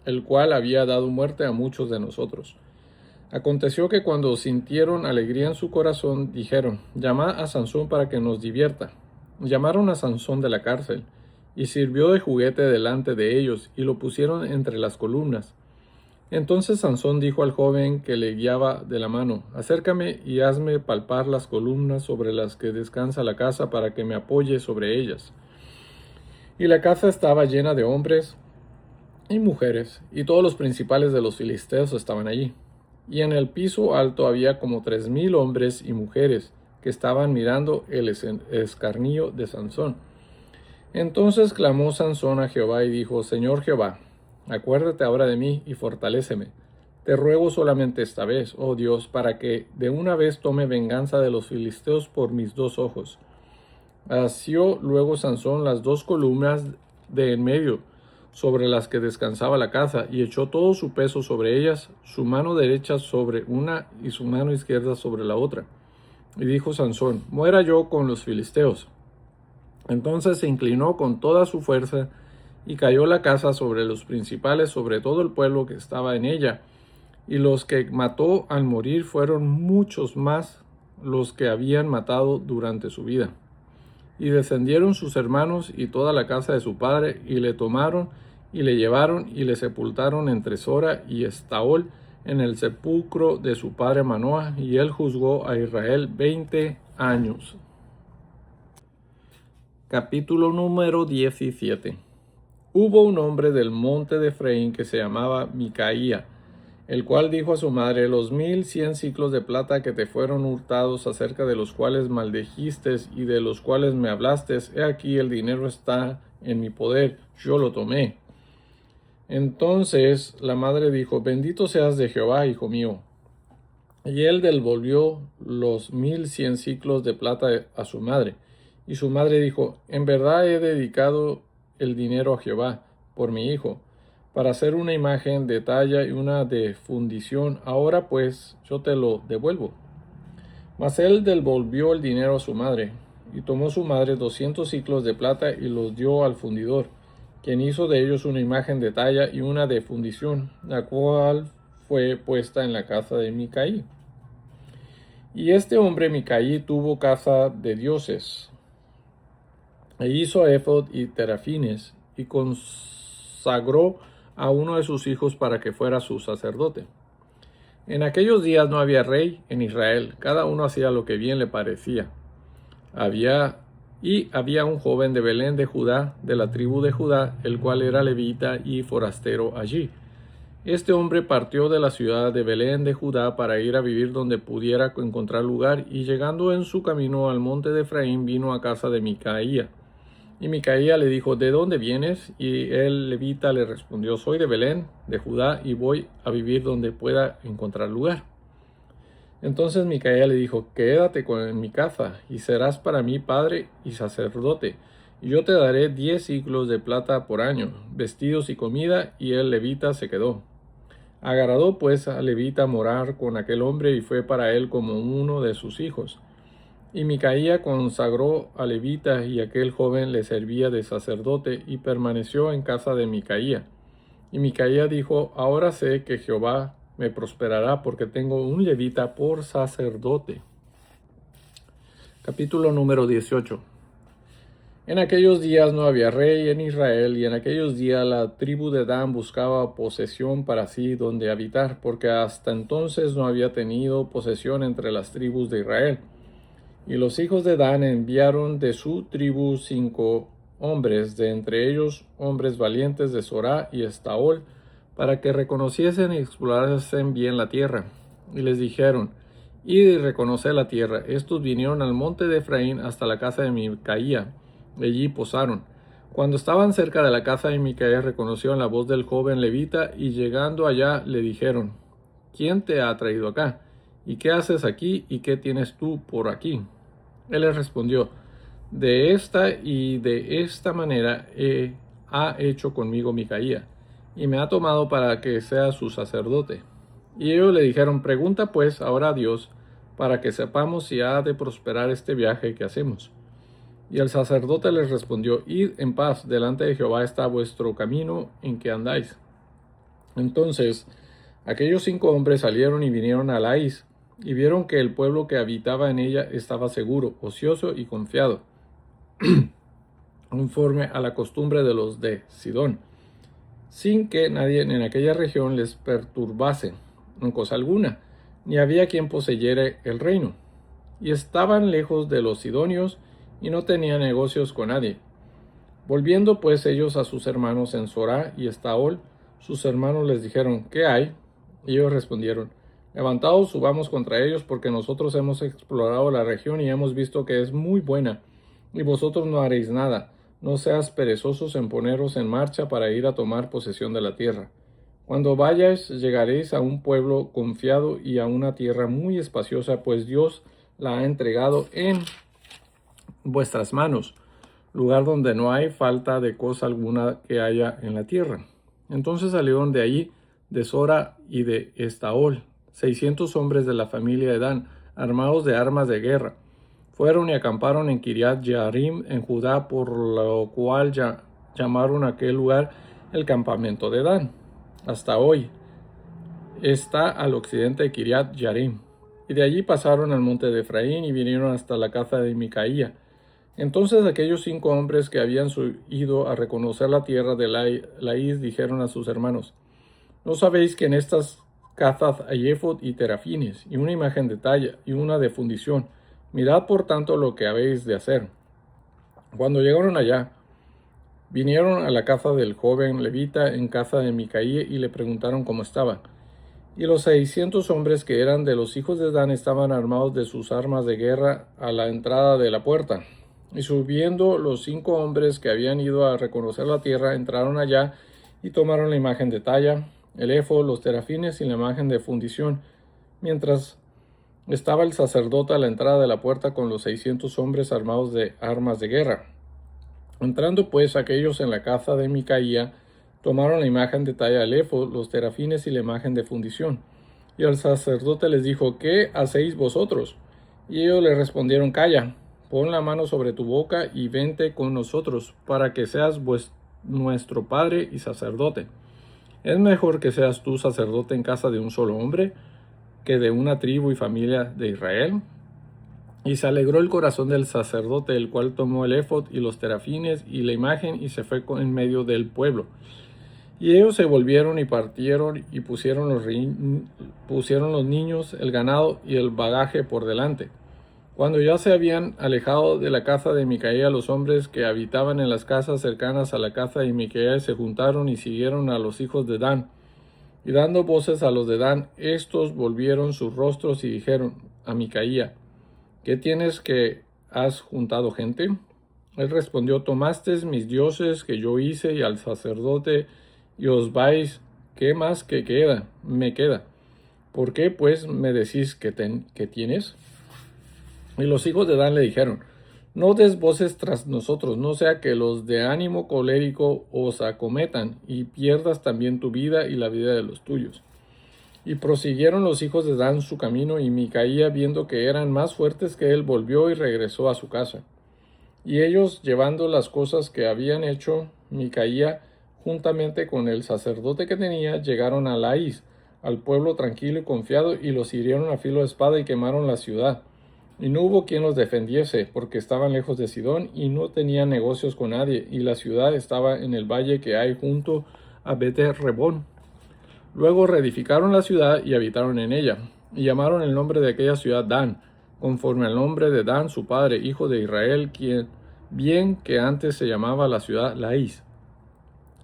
el cual había dado muerte a muchos de nosotros. Aconteció que cuando sintieron alegría en su corazón, dijeron: Llamad a Sansón para que nos divierta. Llamaron a Sansón de la cárcel, y sirvió de juguete delante de ellos, y lo pusieron entre las columnas. Entonces Sansón dijo al joven que le guiaba de la mano: Acércame y hazme palpar las columnas sobre las que descansa la casa, para que me apoye sobre ellas. Y la casa estaba llena de hombres y mujeres, y todos los principales de los filisteos estaban allí. Y en el piso alto había como 3,000 hombres y mujeres que estaban mirando el escarnio de Sansón. Entonces clamó Sansón a Jehová y dijo: Señor Jehová, acuérdate ahora de mí y fortaléceme. Te ruego solamente esta vez, oh Dios, para que de una vez tome venganza de los filisteos por mis 2 ojos. Asió luego Sansón las 2 columnas de en medio, sobre las que descansaba la casa, y echó todo su peso sobre ellas, su mano derecha sobre una y su mano izquierda sobre la otra. Y dijo Sansón: Muera yo con los filisteos. Entonces se inclinó con toda su fuerza, y cayó la casa sobre los principales, sobre todo el pueblo que estaba en ella. Y los que mató al morir fueron muchos más los que habían matado durante su vida. Y descendieron sus hermanos y toda la casa de su padre, y le tomaron, y le llevaron, y le sepultaron entre Sora y Estaol, en el sepulcro de su padre Manoah, y él juzgó a Israel 20 años. Capítulo número 17. Hubo un hombre del monte de Efraín que se llamaba Micaía, el cual dijo a su madre: Los 1,100 siclos de plata que te fueron hurtados, acerca de los cuales maldijiste y de los cuales me hablaste, he aquí el dinero está en mi poder, yo lo tomé. Entonces la madre dijo: Bendito seas de Jehová, hijo mío. Y él devolvió los 1,100 siclos de plata a su madre. Y su madre dijo: En verdad he dedicado el dinero a Jehová por mi hijo, para hacer una imagen de talla y una de fundición. Ahora pues yo te lo devuelvo. Mas él devolvió el dinero a su madre, y tomó su madre 200 siclos de plata y los dio al fundidor, quien hizo de ellos una imagen de talla y una de fundición, la cual fue puesta en la casa de Micaí. Y este hombre Micaí tuvo casa de dioses, e hizo éfod y terafines, y consagró a uno de sus hijos para que fuera su sacerdote. En aquellos días no había rey en Israel, cada uno hacía lo que bien le parecía. Había un joven de Belén de Judá, de la tribu de Judá, el cual era levita y forastero allí. Este hombre partió de la ciudad de Belén de Judá para ir a vivir donde pudiera encontrar lugar, y llegando en su camino al monte de Efraín, vino a casa de Micaía. Y Micaía le dijo: ¿De dónde vienes? Y el levita le respondió: Soy de Belén de Judá, y voy a vivir donde pueda encontrar lugar. Entonces Micaía le dijo: Quédate en mi casa, y serás para mí padre y sacerdote, y yo te daré 10 siclos de plata por año, vestidos y comida. Y el levita se quedó. Agradó pues al levita morar con aquel hombre, y fue para él como uno de sus hijos. Y Micaía consagró a levita, y aquel joven le servía de sacerdote, y permaneció en casa de Micaía. Y Micaía dijo: Ahora sé que Jehová me prosperará, porque tengo un levita por sacerdote. Capítulo número 18. En aquellos días no había rey en Israel, y en aquellos días la tribu de Dan buscaba posesión para sí donde habitar, porque hasta entonces no había tenido posesión entre las tribus de Israel. Y los hijos de Dan enviaron de su tribu 5 hombres, de entre ellos hombres valientes de Sorá y Estaol, para que reconociesen y explorasen bien la tierra. Y les dijeron: Id y reconoced la tierra. Estos vinieron al monte de Efraín hasta la casa de Micaía. Allí posaron. Cuando estaban cerca de la casa de Micaía, reconocieron la voz del joven levita, y llegando allá le dijeron: ¿Quién te ha traído acá? ¿Y qué haces aquí? ¿Y qué tienes tú por aquí? Él les respondió: De esta y de esta manera ha hecho conmigo Micaía, y me ha tomado para que sea su sacerdote. Y ellos le dijeron: pregunta pues ahora a Dios, para que sepamos si ha de prosperar este viaje que hacemos. Y el sacerdote les respondió: id en paz, delante de Jehová está vuestro camino en que andáis. Entonces aquellos 5 hombres salieron y vinieron a Lais, y vieron que el pueblo que habitaba en ella estaba seguro, ocioso y confiado, conforme a la costumbre de los de Sidón, sin que nadie en aquella región les perturbase en cosa alguna, ni había quien poseyere el reino. Y estaban lejos de los sidonios, y no tenían negocios con nadie. Volviendo pues ellos a sus hermanos en Zorá y Estaol, sus hermanos les dijeron: ¿qué hay? Y ellos respondieron: levantaos, subamos contra ellos, porque nosotros hemos explorado la región y hemos visto que es muy buena, y vosotros no haréis nada. No seas perezosos en poneros en marcha para ir a tomar posesión de la tierra. Cuando vayáis, llegaréis a un pueblo confiado y a una tierra muy espaciosa, pues Dios la ha entregado en vuestras manos, lugar donde no hay falta de cosa alguna que haya en la tierra. Entonces salieron de allí, de Sora y de Estaol, 600 hombres de la familia de Dan, armados de armas de guerra. Fueron y acamparon en Kiriat Jearim, en Judá, por lo cual llamaron a aquel lugar el campamento de Dan. Hasta hoy está al occidente de Kiriat Jearim. Y de allí pasaron al monte de Efraín y vinieron hasta la caza de Micaía. Entonces aquellos 5 hombres que habían ido a reconocer la tierra de Laís dijeron a sus hermanos: ¿no sabéis que en estas cazas hay éfod y terafines, y una imagen de talla, y una de fundición? Mirad por tanto lo que habéis de hacer. Cuando llegaron allá, vinieron a la casa del joven levita en casa de Micaía y le preguntaron cómo estaba. Y los 600 hombres que eran de los hijos de Dan estaban armados de sus armas de guerra a la entrada de la puerta. Y subiendo los 5 hombres que habían ido a reconocer la tierra, entraron allá y tomaron la imagen de talla, el éfod, los terafines y la imagen de fundición, mientras estaba el sacerdote a la entrada de la puerta con los 600 hombres armados de armas de guerra. Entrando pues aquellos en la casa de Micaía, tomaron la imagen de talla, el éfod, los terafines y la imagen de fundición. Y el sacerdote les dijo: ¿qué hacéis vosotros? Y ellos le respondieron: calla, pon la mano sobre tu boca y vente con nosotros, para que seas nuestro padre y sacerdote. Es mejor que seas tú sacerdote en casa de un solo hombre, que de una tribu y familia de Israel. Y se alegró el corazón del sacerdote, el cual tomó el éfod y los terafines y la imagen y se fue en medio del pueblo. Y ellos se volvieron y partieron y pusieron los niños, el ganado y el bagaje por delante. Cuando ya se habían alejado de la casa de Micaía, los hombres que habitaban en las casas cercanas a la casa de Micaía se juntaron y siguieron a los hijos de Dan. Y dando voces a los de Dan, estos volvieron sus rostros y dijeron a Micaía: ¿qué tienes que has juntado gente? Él respondió: tomasteis mis dioses que yo hice y al sacerdote, y os vais. ¿Qué más me queda? ¿Por qué pues me decís que tienes? Y los hijos de Dan le dijeron: no des voces tras nosotros, no sea que los de ánimo colérico os acometan, y pierdas también tu vida y la vida de los tuyos. Y prosiguieron los hijos de Dan su camino, y Micaía, viendo que eran más fuertes que él, volvió y regresó a su casa. Y ellos, llevando las cosas que habían hecho Micaía, juntamente con el sacerdote que tenía, llegaron a Laís, al pueblo tranquilo y confiado, y los hirieron a filo de espada y quemaron la ciudad. Y no hubo quien los defendiese, porque estaban lejos de Sidón y no tenían negocios con nadie, y la ciudad estaba en el valle que hay junto a Bet-Rebón. Luego reedificaron la ciudad y habitaron en ella, y llamaron el nombre de aquella ciudad Dan, conforme al nombre de Dan su padre, hijo de Israel, quien bien que antes se llamaba la ciudad Laís.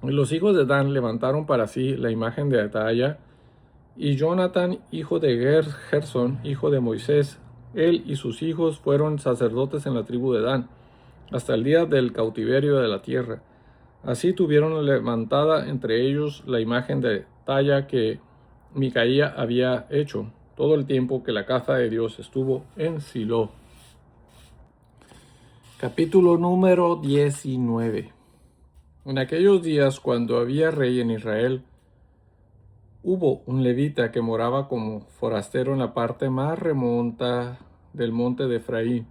Y los hijos de Dan levantaron para sí la imagen de Ataya, y Jonathan, hijo de Gersón, hijo de Moisés, él y sus hijos fueron sacerdotes en la tribu de Dan, hasta el día del cautiverio de la tierra. Así tuvieron levantada entre ellos la imagen de talla que Micaía había hecho todo el tiempo que la casa de Dios estuvo en Silo. Capítulo número 19. En aquellos días, cuando había rey en Israel, Hubo un levita que moraba como forastero en la parte más remota del monte de Efraín,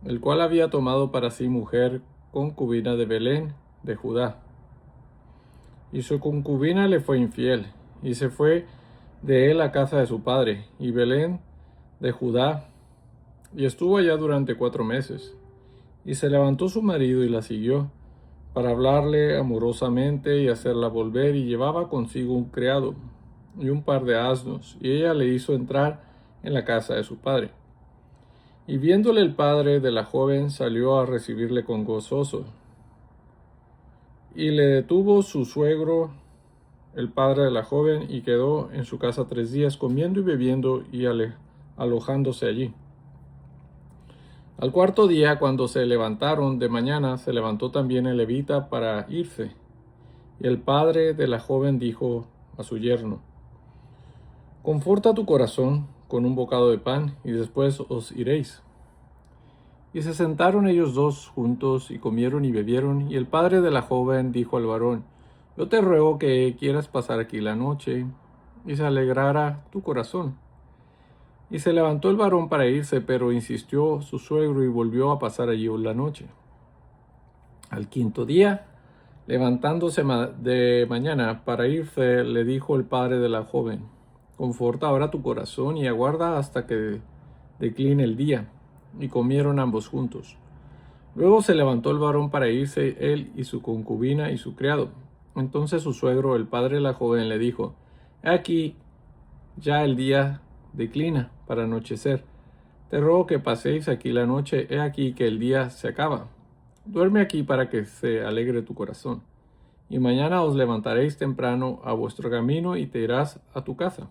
el cual había tomado para sí mujer concubina de Belén, de Judá. Y su concubina le fue infiel, y se fue de él a casa de su padre, y Belén, de Judá, y estuvo allá durante 4 meses. Y se levantó su marido y la siguió, para hablarle amorosamente y hacerla volver, y llevaba consigo un criado y un par de asnos, y ella le hizo entrar en la casa de su padre. Y viéndole el padre de la joven, salió a recibirle con gozoso. Y le detuvo su suegro, el padre de la joven, y quedó en su casa 3 días, comiendo y bebiendo y alojándose allí. Al 4.º día, cuando se levantaron de mañana, se levantó también el levita para irse. Y el padre de la joven dijo a su yerno: Conforta tu corazón con un bocado de pan, y después os iréis. Y se sentaron ellos dos juntos, y comieron y bebieron, y el padre de la joven dijo al varón: Yo te ruego que quieras pasar aquí la noche, y se alegrará tu corazón. Y se levantó el varón para irse, pero insistió su suegro y volvió a pasar allí la noche. Al 5.º día, levantándose de mañana para irse, le dijo el padre de la joven: Conforta ahora tu corazón y aguarda hasta que decline el día. Y comieron ambos juntos. Luego se levantó el varón para irse, él y su concubina y su criado. Entonces su suegro, el padre de la joven, le dijo: He aquí, ya el día declina para anochecer. Te ruego que paséis aquí la noche, he aquí que el día se acaba. Duerme aquí para que se alegre tu corazón. Y mañana os levantaréis temprano a vuestro camino y te irás a tu casa.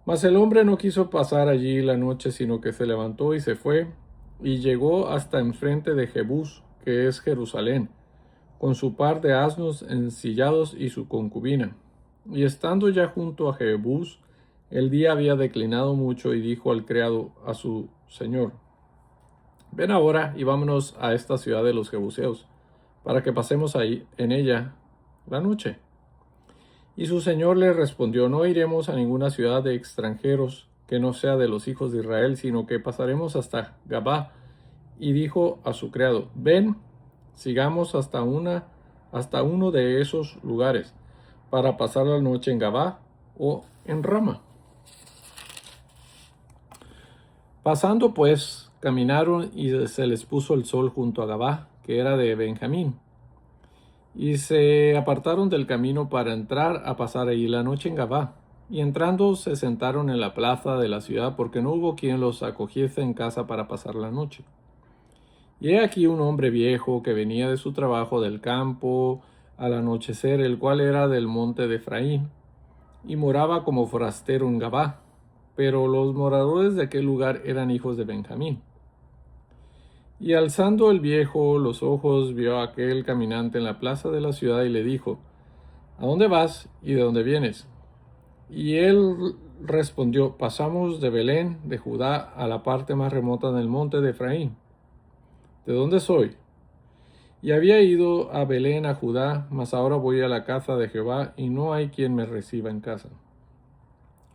Mas el hombre no quiso pasar allí la noche, sino que se levantó y se fue, y llegó hasta enfrente de Jebús, que es Jerusalén, con su par de asnos ensillados y su concubina. Y estando ya junto a Jebús, el día había declinado mucho, y dijo al criado a su señor: Ven ahora y vámonos a esta ciudad de los Jebuseos, para que pasemos ahí en ella la noche. Y su señor le respondió: No iremos a ninguna ciudad de extranjeros que no sea de los hijos de Israel, sino que pasaremos hasta Gabá. Y dijo a su criado: Ven, sigamos hasta uno de esos lugares, para pasar la noche en Gabá o en Rama. Pasando pues, caminaron, y se les puso el sol junto a Gabá, que era de Benjamín. Y se apartaron del camino para entrar a pasar allí la noche en Gabá. Y entrando se sentaron en la plaza de la ciudad, porque no hubo quien los acogiese en casa para pasar la noche. Y he aquí un hombre viejo que venía de su trabajo del campo al anochecer, el cual era del monte de Efraín, y moraba como forastero en Gabá. Pero los moradores de aquel lugar eran hijos de Benjamín. Y alzando el viejo los ojos, vio a aquel caminante en la plaza de la ciudad y le dijo: ¿A dónde vas y de dónde vienes? Y él respondió: Pasamos de Belén, de Judá, a la parte más remota del monte de Efraín. ¿De dónde soy? Y había ido a Belén, a Judá, mas ahora voy a la casa de Jehová, y no hay quien me reciba en casa.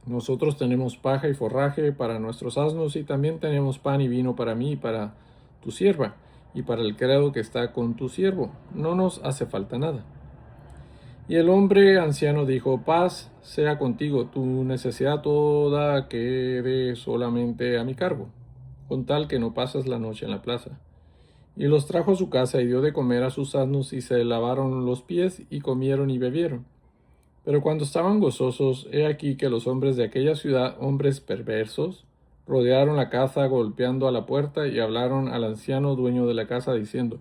Nosotros tenemos paja y forraje para nuestros asnos, y también tenemos pan y vino para mí y para tu sierva, y para el criado que está con tu siervo. No nos hace falta nada. Y el hombre anciano dijo: Paz sea contigo, tu necesidad toda quede solamente a mi cargo, con tal que no pases la noche en la plaza. Y los trajo a su casa, y dio de comer a sus asnos, y se lavaron los pies, y comieron y bebieron. Pero cuando estaban gozosos, he aquí que los hombres de aquella ciudad, hombres perversos, rodearon la casa golpeando a la puerta, y hablaron al anciano dueño de la casa diciendo: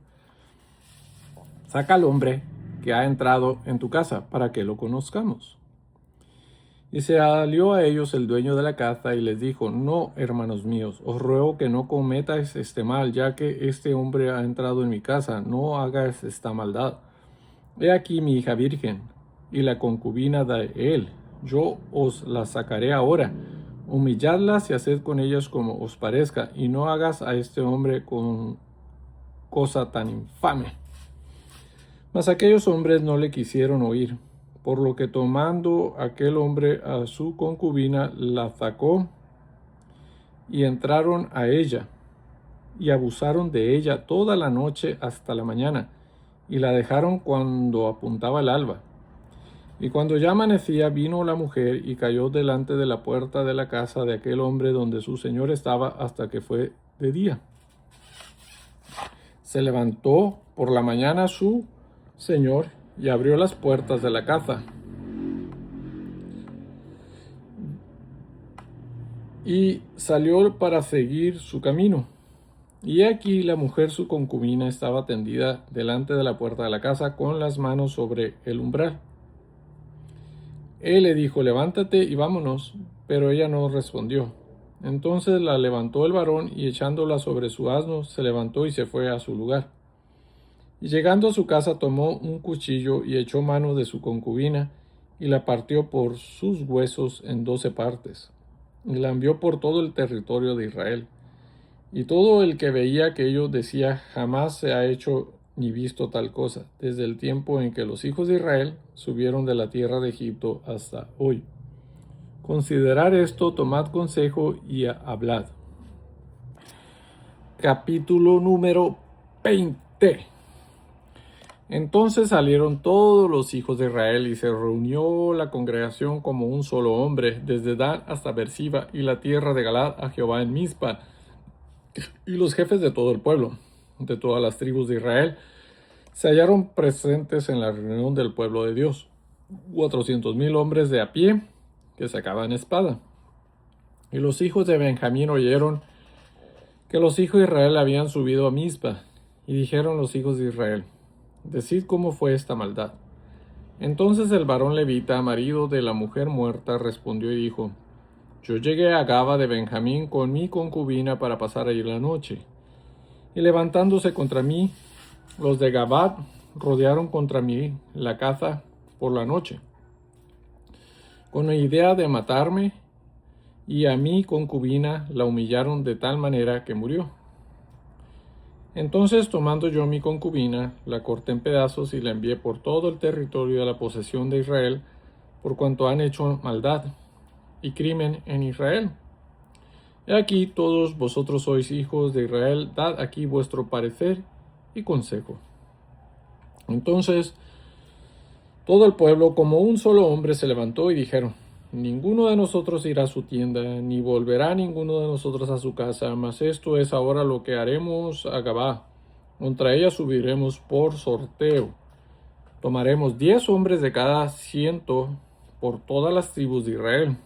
Saca al hombre que ha entrado en tu casa, para que lo conozcamos. Y se salió a ellos el dueño de la casa y les dijo: No, hermanos míos, os ruego que no cometáis este mal, ya que este hombre ha entrado en mi casa. No hagáis esta maldad. He aquí mi hija virgen, y la concubina de él. Yo os la sacaré ahora. Humilladlas y haced con ellas como os parezca, y no hagas a este hombre con cosa tan infame. Mas aquellos hombres no le quisieron oír, por lo que tomando aquel hombre a su concubina, la sacó y entraron a ella, y abusaron de ella toda la noche hasta la mañana, y la dejaron cuando apuntaba el alba. Y cuando ya amanecía, vino la mujer y cayó delante de la puerta de la casa de aquel hombre donde su señor estaba hasta que fue de día. Se levantó por la mañana su señor y abrió las puertas de la casa. Y salió para seguir su camino. Y aquí la mujer, su concubina, estaba tendida delante de la puerta de la casa con las manos sobre el umbral. Él le dijo: levántate y vámonos. Pero ella no respondió. Entonces la levantó el varón y echándola sobre su asno, se levantó y se fue a su lugar. Y llegando a su casa tomó un cuchillo y echó mano de su concubina y la partió por sus huesos en 12 partes y la envió por todo el territorio de Israel. Y todo el que veía aquello decía: jamás se ha hecho ni visto tal cosa, desde el tiempo en que los hijos de Israel subieron de la tierra de Egipto hasta hoy. Considerad esto, tomad consejo y hablad. Capítulo número 20. Entonces salieron todos los hijos de Israel y se reunió la congregación como un solo hombre, desde Dan hasta Beersheba y la tierra de Galaad a Jehová en Mizpa. Y los jefes de todo el pueblo, de todas las tribus de Israel, se hallaron presentes en la reunión del pueblo de Dios. 400,000 hombres de a pie que sacaban espada. Y los hijos de Benjamín oyeron que los hijos de Israel habían subido a Mizpa. Y dijeron los hijos de Israel: decid cómo fue esta maldad. Entonces el varón levita, marido de la mujer muerta, respondió y dijo: yo llegué a Gaba de Benjamín con mi concubina para pasar allí la noche. Y levantándose contra mí, los de Gabad rodearon contra mí la casa por la noche, con la idea de matarme, y a mi concubina la humillaron de tal manera que murió. Entonces, tomando yo mi concubina, la corté en pedazos y la envié por todo el territorio de la posesión de Israel, por cuanto han hecho maldad y crimen en Israel. He aquí, todos vosotros sois hijos de Israel, dad aquí vuestro parecer y consejo. Entonces, todo el pueblo como un solo hombre se levantó y dijeron: ninguno de nosotros irá a su tienda, ni volverá ninguno de nosotros a su casa, mas esto es ahora lo que haremos a Gabá. Contra ella subiremos por sorteo. Tomaremos 10 hombres de cada 100 por todas las tribus de Israel,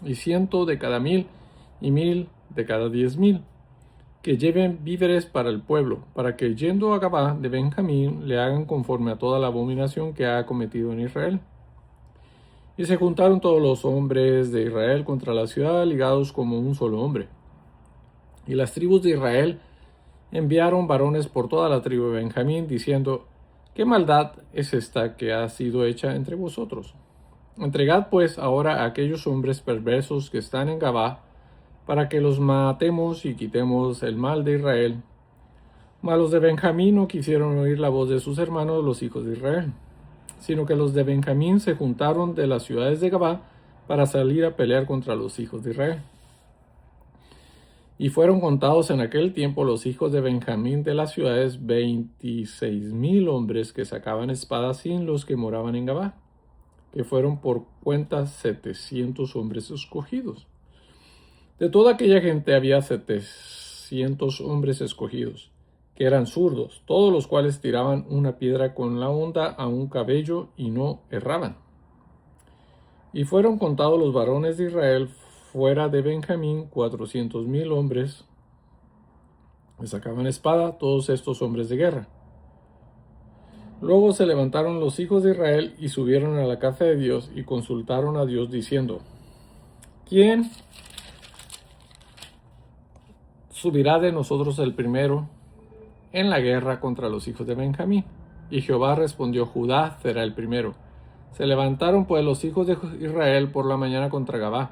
y 100 de cada 1,000, y 1,000 de cada 10,000, que lleven víveres para el pueblo, para que yendo a Gabá de Benjamín le hagan conforme a toda la abominación que ha cometido en Israel. Y se juntaron todos los hombres de Israel contra la ciudad, ligados como un solo hombre. Y las tribus de Israel enviaron varones por toda la tribu de Benjamín, diciendo: ¿qué maldad es esta que ha sido hecha entre vosotros? Entregad pues ahora a aquellos hombres perversos que están en Gabá, para que los matemos y quitemos el mal de Israel. Mas los de Benjamín no quisieron oír la voz de sus hermanos los hijos de Israel, sino que los de Benjamín se juntaron de las ciudades de Gabá para salir a pelear contra los hijos de Israel. Y fueron contados en aquel tiempo los hijos de Benjamín de las ciudades 26,000 hombres que sacaban espadas, sin los que moraban en Gabá, que fueron por cuenta 700 hombres escogidos. De toda aquella gente había 700 hombres escogidos, que eran zurdos, todos los cuales tiraban una piedra con la honda a un cabello y no erraban. Y fueron contados los varones de Israel fuera de Benjamín 400,000 hombres que sacaban espada, todos estos hombres de guerra. Luego se levantaron los hijos de Israel y subieron a la casa de Dios y consultaron a Dios diciendo: ¿quién subirá de nosotros el primero en la guerra contra los hijos de Benjamín? Y Jehová respondió: Judá será el primero. Se levantaron pues los hijos de Israel por la mañana contra Gabá,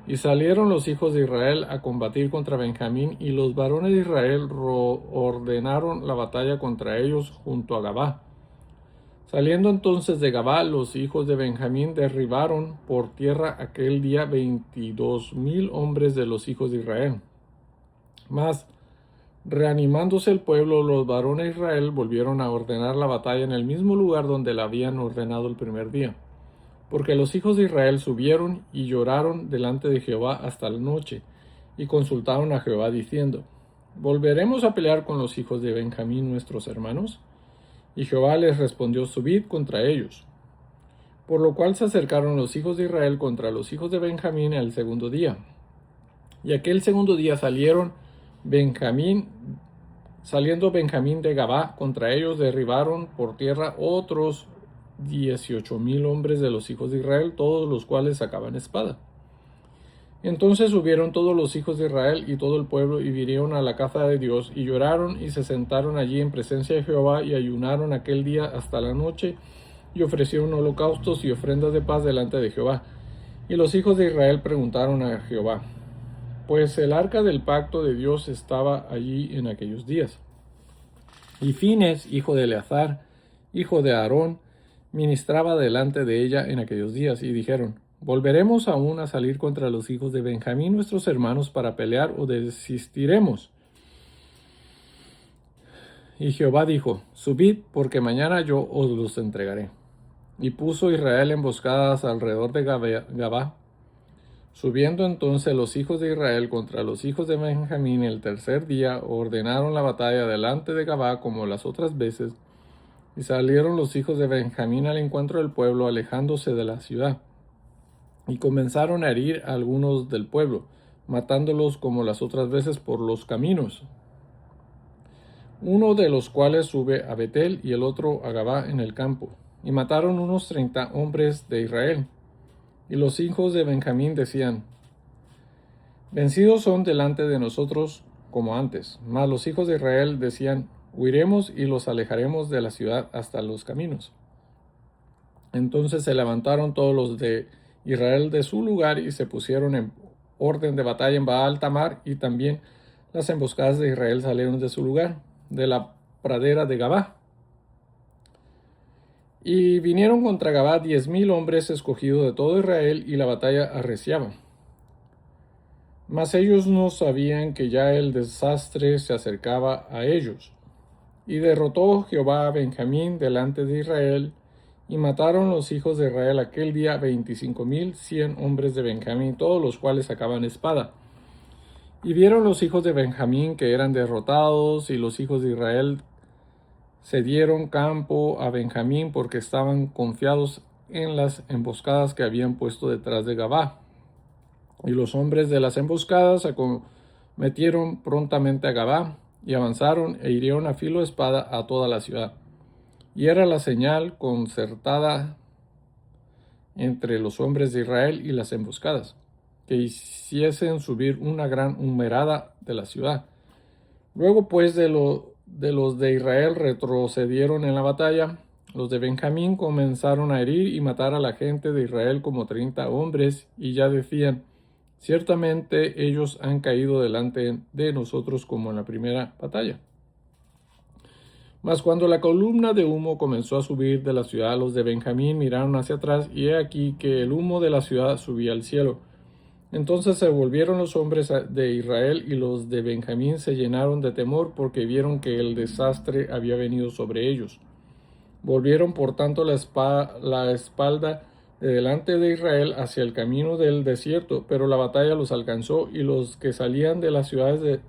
y salieron los hijos de Israel a combatir contra Benjamín, y los varones de Israel ordenaron la batalla contra ellos junto a Gabá. Saliendo entonces de Gabá, los hijos de Benjamín derribaron por tierra aquel día 22,000 hombres de los hijos de Israel. Mas, reanimándose el pueblo, los varones de Israel volvieron a ordenar la batalla en el mismo lugar donde la habían ordenado el primer día. Porque los hijos de Israel subieron y lloraron delante de Jehová hasta la noche, y consultaron a Jehová diciendo: ¿Volveremos a pelear con los hijos de Benjamín nuestros hermanos? Y Jehová les respondió: subid contra ellos. Por lo cual se acercaron los hijos de Israel contra los hijos de Benjamín el segundo día. Y aquel segundo día saliendo Benjamín de Gabá contra ellos, derribaron por tierra otros 18,000 hombres de los hijos de Israel, todos los cuales sacaban espada. Entonces subieron todos los hijos de Israel y todo el pueblo y vinieron a la casa de Dios y lloraron y se sentaron allí en presencia de Jehová y ayunaron aquel día hasta la noche y ofrecieron holocaustos y ofrendas de paz delante de Jehová. Y los hijos de Israel preguntaron a Jehová, pues el arca del pacto de Dios estaba allí en aquellos días. Y Fines, hijo de Eleazar, hijo de Aarón, ministraba delante de ella en aquellos días, y dijeron: ¿volveremos aún a salir contra los hijos de Benjamín nuestros hermanos para pelear, o desistiremos? Y Jehová dijo: subid, porque mañana yo os los entregaré. Y puso Israel emboscadas alrededor de Gabá. Subiendo entonces los hijos de Israel contra los hijos de Benjamín el tercer día, ordenaron la batalla delante de Gabá como las otras veces, y salieron los hijos de Benjamín al encuentro del pueblo, alejándose de la ciudad. Y comenzaron a herir a algunos del pueblo, matándolos como las otras veces por los caminos, uno de los cuales sube a Betel y el otro a Gabá en el campo. Y mataron unos 30 hombres de Israel. Y los hijos de Benjamín decían: vencidos son delante de nosotros como antes. Mas los hijos de Israel decían: huiremos y los alejaremos de la ciudad hasta los caminos. Entonces se levantaron todos los de Israel de su lugar y se pusieron en orden de batalla en Baal Tamar, y también las emboscadas de Israel salieron de su lugar, de la pradera de Gabá. Y vinieron contra Gabá 10,000 hombres escogidos de todo Israel, y la batalla arreciaba. Mas ellos no sabían que ya el desastre se acercaba a ellos. Y derrotó Jehová a Benjamín delante de Israel, y mataron los hijos de Israel aquel día 25,100 hombres de Benjamín, todos los cuales sacaban espada. Y vieron los hijos de Benjamín que eran derrotados, y los hijos de Israel cedieron campo a Benjamín porque estaban confiados en las emboscadas que habían puesto detrás de Gabá. Y los hombres de las emboscadas acometieron prontamente a Gabá, y avanzaron e hirieron a filo de espada a toda la ciudad. Y era la señal concertada entre los hombres de Israel y las emboscadas, que hiciesen subir una gran humareda de la ciudad. Luego pues de los de Israel retrocedieron en la batalla. Los de Benjamín comenzaron a herir y matar a la gente de Israel como 30 hombres, y ya decían: ciertamente ellos han caído delante de nosotros como en la primera batalla. Mas cuando la columna de humo comenzó a subir de la ciudad, los de Benjamín miraron hacia atrás, y he aquí que el humo de la ciudad subía al cielo. Entonces se volvieron los hombres de Israel, y los de Benjamín se llenaron de temor, porque vieron que el desastre había venido sobre ellos. Volvieron por tanto la espalda de delante de Israel hacia el camino del desierto, pero la batalla los alcanzó, y los que salían de las ciudades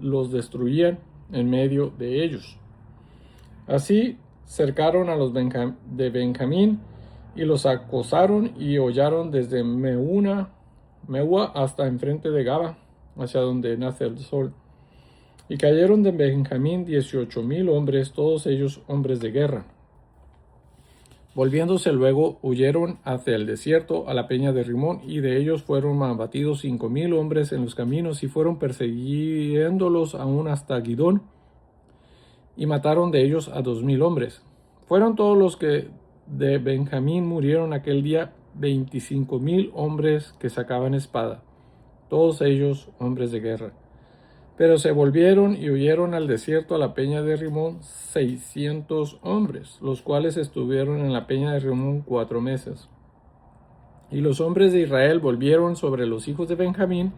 los destruían en medio de ellos. Así cercaron a los de Benjamín, y los acosaron y hollaron desde Meúa hasta enfrente de Gaba, hacia donde nace el sol. Y cayeron de Benjamín 18,000 hombres, todos ellos hombres de guerra. Volviéndose luego, huyeron hacia el desierto, a la peña de Rimón, y de ellos fueron abatidos 5,000 hombres en los caminos, y fueron persiguiéndolos aún hasta Gidón, y mataron de ellos a 2,000 hombres. Fueron todos los que de Benjamín murieron aquel día 25,000 hombres que sacaban espada, todos ellos hombres de guerra. Pero se volvieron y huyeron al desierto a la peña de Rimón 600 hombres, los cuales estuvieron en la peña de Rimón 4 meses. Y los hombres de Israel volvieron sobre los hijos de Benjamín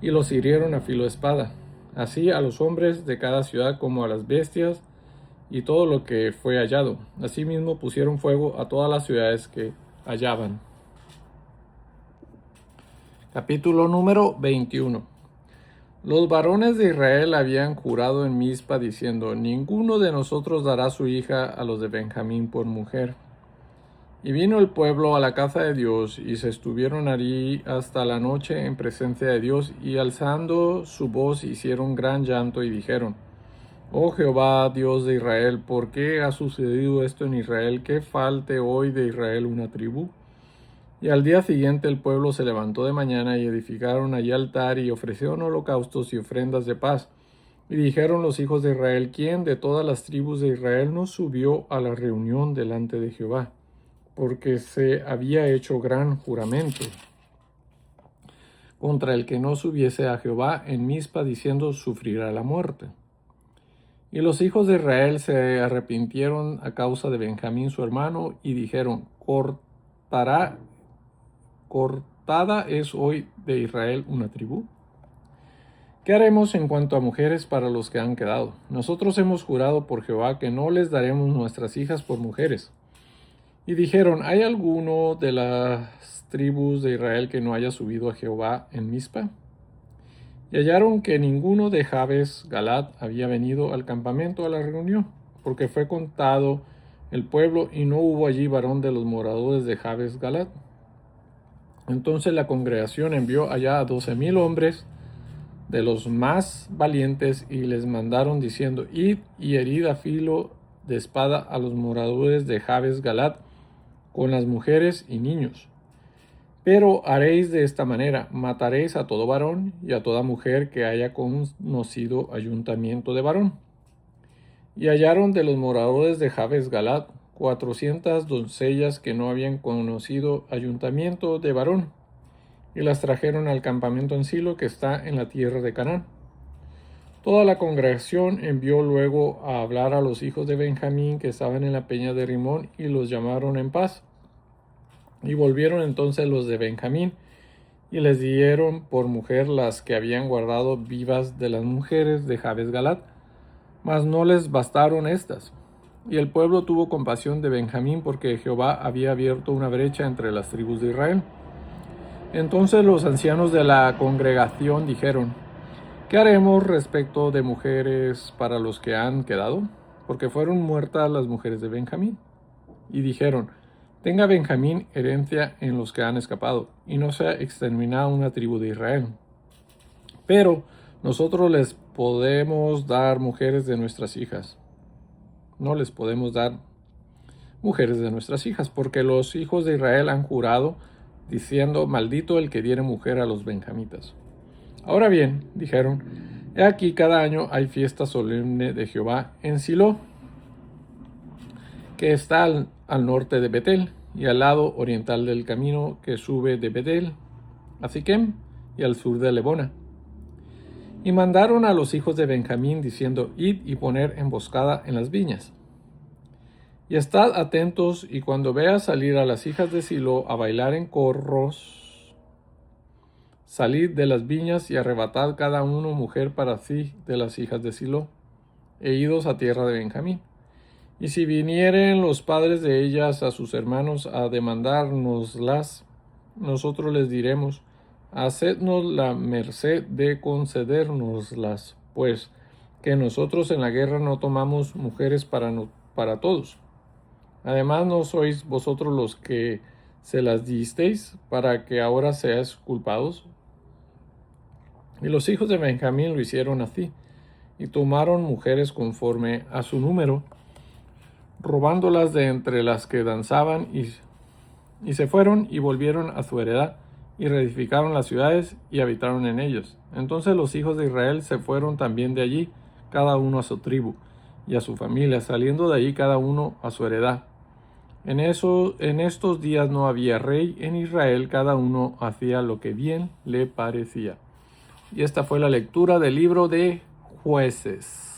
y los hirieron a filo de espada, así a los hombres de cada ciudad como a las bestias y todo lo que fue hallado. Asimismo pusieron fuego a todas las ciudades que hallaban. Capítulo número 21. Los varones de Israel habían jurado en Mizpa diciendo: ninguno de nosotros dará su hija a los de Benjamín por mujer. Y vino el pueblo a la casa de Dios, y se estuvieron allí hasta la noche en presencia de Dios, y alzando su voz hicieron gran llanto y dijeron: Oh Jehová, Dios de Israel, ¿por qué ha sucedido esto en Israel, que falte hoy de Israel una tribu? Y al día siguiente el pueblo se levantó de mañana y edificaron allí altar y ofrecieron holocaustos y ofrendas de paz. Y dijeron los hijos de Israel: ¿quién de todas las tribus de Israel no subió a la reunión delante de Jehová? Porque se había hecho gran juramento contra el que no subiese a Jehová en Mizpa, diciendo: sufrirá la muerte. Y los hijos de Israel se arrepintieron a causa de Benjamín su hermano, y dijeron: cortada es hoy de Israel una tribu. ¿Qué haremos en cuanto a mujeres para los que han quedado? Nosotros hemos jurado por Jehová que no les daremos nuestras hijas por mujeres. Y dijeron: ¿hay alguno de las tribus de Israel que no haya subido a Jehová en Mizpa? Y hallaron que ninguno de Jabes Galad había venido al campamento a la reunión, porque fue contado el pueblo y no hubo allí varón de los moradores de Jabes Galad. Entonces la congregación envió allá a 12,000 hombres de los más valientes, y les mandaron diciendo: id y herid a filo de espada a los moradores de Jabes Galad, con las mujeres y niños. Pero haréis de esta manera: mataréis a todo varón y a toda mujer que haya conocido ayuntamiento de varón. Y hallaron de los moradores de Jabes Galad 400 doncellas que no habían conocido ayuntamiento de varón, y las trajeron al campamento en Silo, que está en la tierra de Canaán. Toda la congregación envió luego a hablar a los hijos de Benjamín que estaban en la peña de Rimón, y los llamaron en paz. Y volvieron entonces los de Benjamín, y les dieron por mujer las que habían guardado vivas de las mujeres de Jabes Galad, mas no les bastaron estas. Y el pueblo tuvo compasión de Benjamín, porque Jehová había abierto una brecha entre las tribus de Israel. Entonces los ancianos de la congregación dijeron: ¿qué haremos respecto de mujeres para los que han quedado? Porque fueron muertas las mujeres de Benjamín. Y dijeron: tenga Benjamín herencia en los que han escapado, y no sea exterminada una tribu de Israel. Pero nosotros les podemos dar mujeres de nuestras hijas. No les podemos dar mujeres de nuestras hijas, porque los hijos de Israel han jurado, diciendo: maldito el que diere mujer a los benjamitas. Ahora bien, dijeron: he aquí, cada año hay fiesta solemne de Jehová en Silo, que está al norte de Betel, y al lado oriental del camino que sube de Betel a Siquem, y al sur de Lebona. Y mandaron a los hijos de Benjamín, diciendo: id y poner emboscada en las viñas. Y estad atentos, y cuando veas salir a las hijas de Silo a bailar en corros, salid de las viñas y arrebatad cada uno mujer para sí de las hijas de Silo, e idos a tierra de Benjamín. Y si vinieren los padres de ellas a sus hermanos a demandárnoslas, nosotros les diremos: hacednos la merced de concedérnoslas, pues que nosotros en la guerra no tomamos mujeres para todos. Además, ¿no sois vosotros los que se las disteis, para que ahora seáis culpados? Y los hijos de Benjamín lo hicieron así, y tomaron mujeres conforme a su número, robándolas de entre las que danzaban, y se fueron y volvieron a su heredad, y reedificaron las ciudades y habitaron en ellas. Entonces los hijos de Israel se fueron también de allí, cada uno a su tribu y a su familia, saliendo de allí cada uno a su heredad. En estos días no había rey en Israel, cada uno hacía lo que bien le parecía. Y esta fue la lectura del libro de Jueces.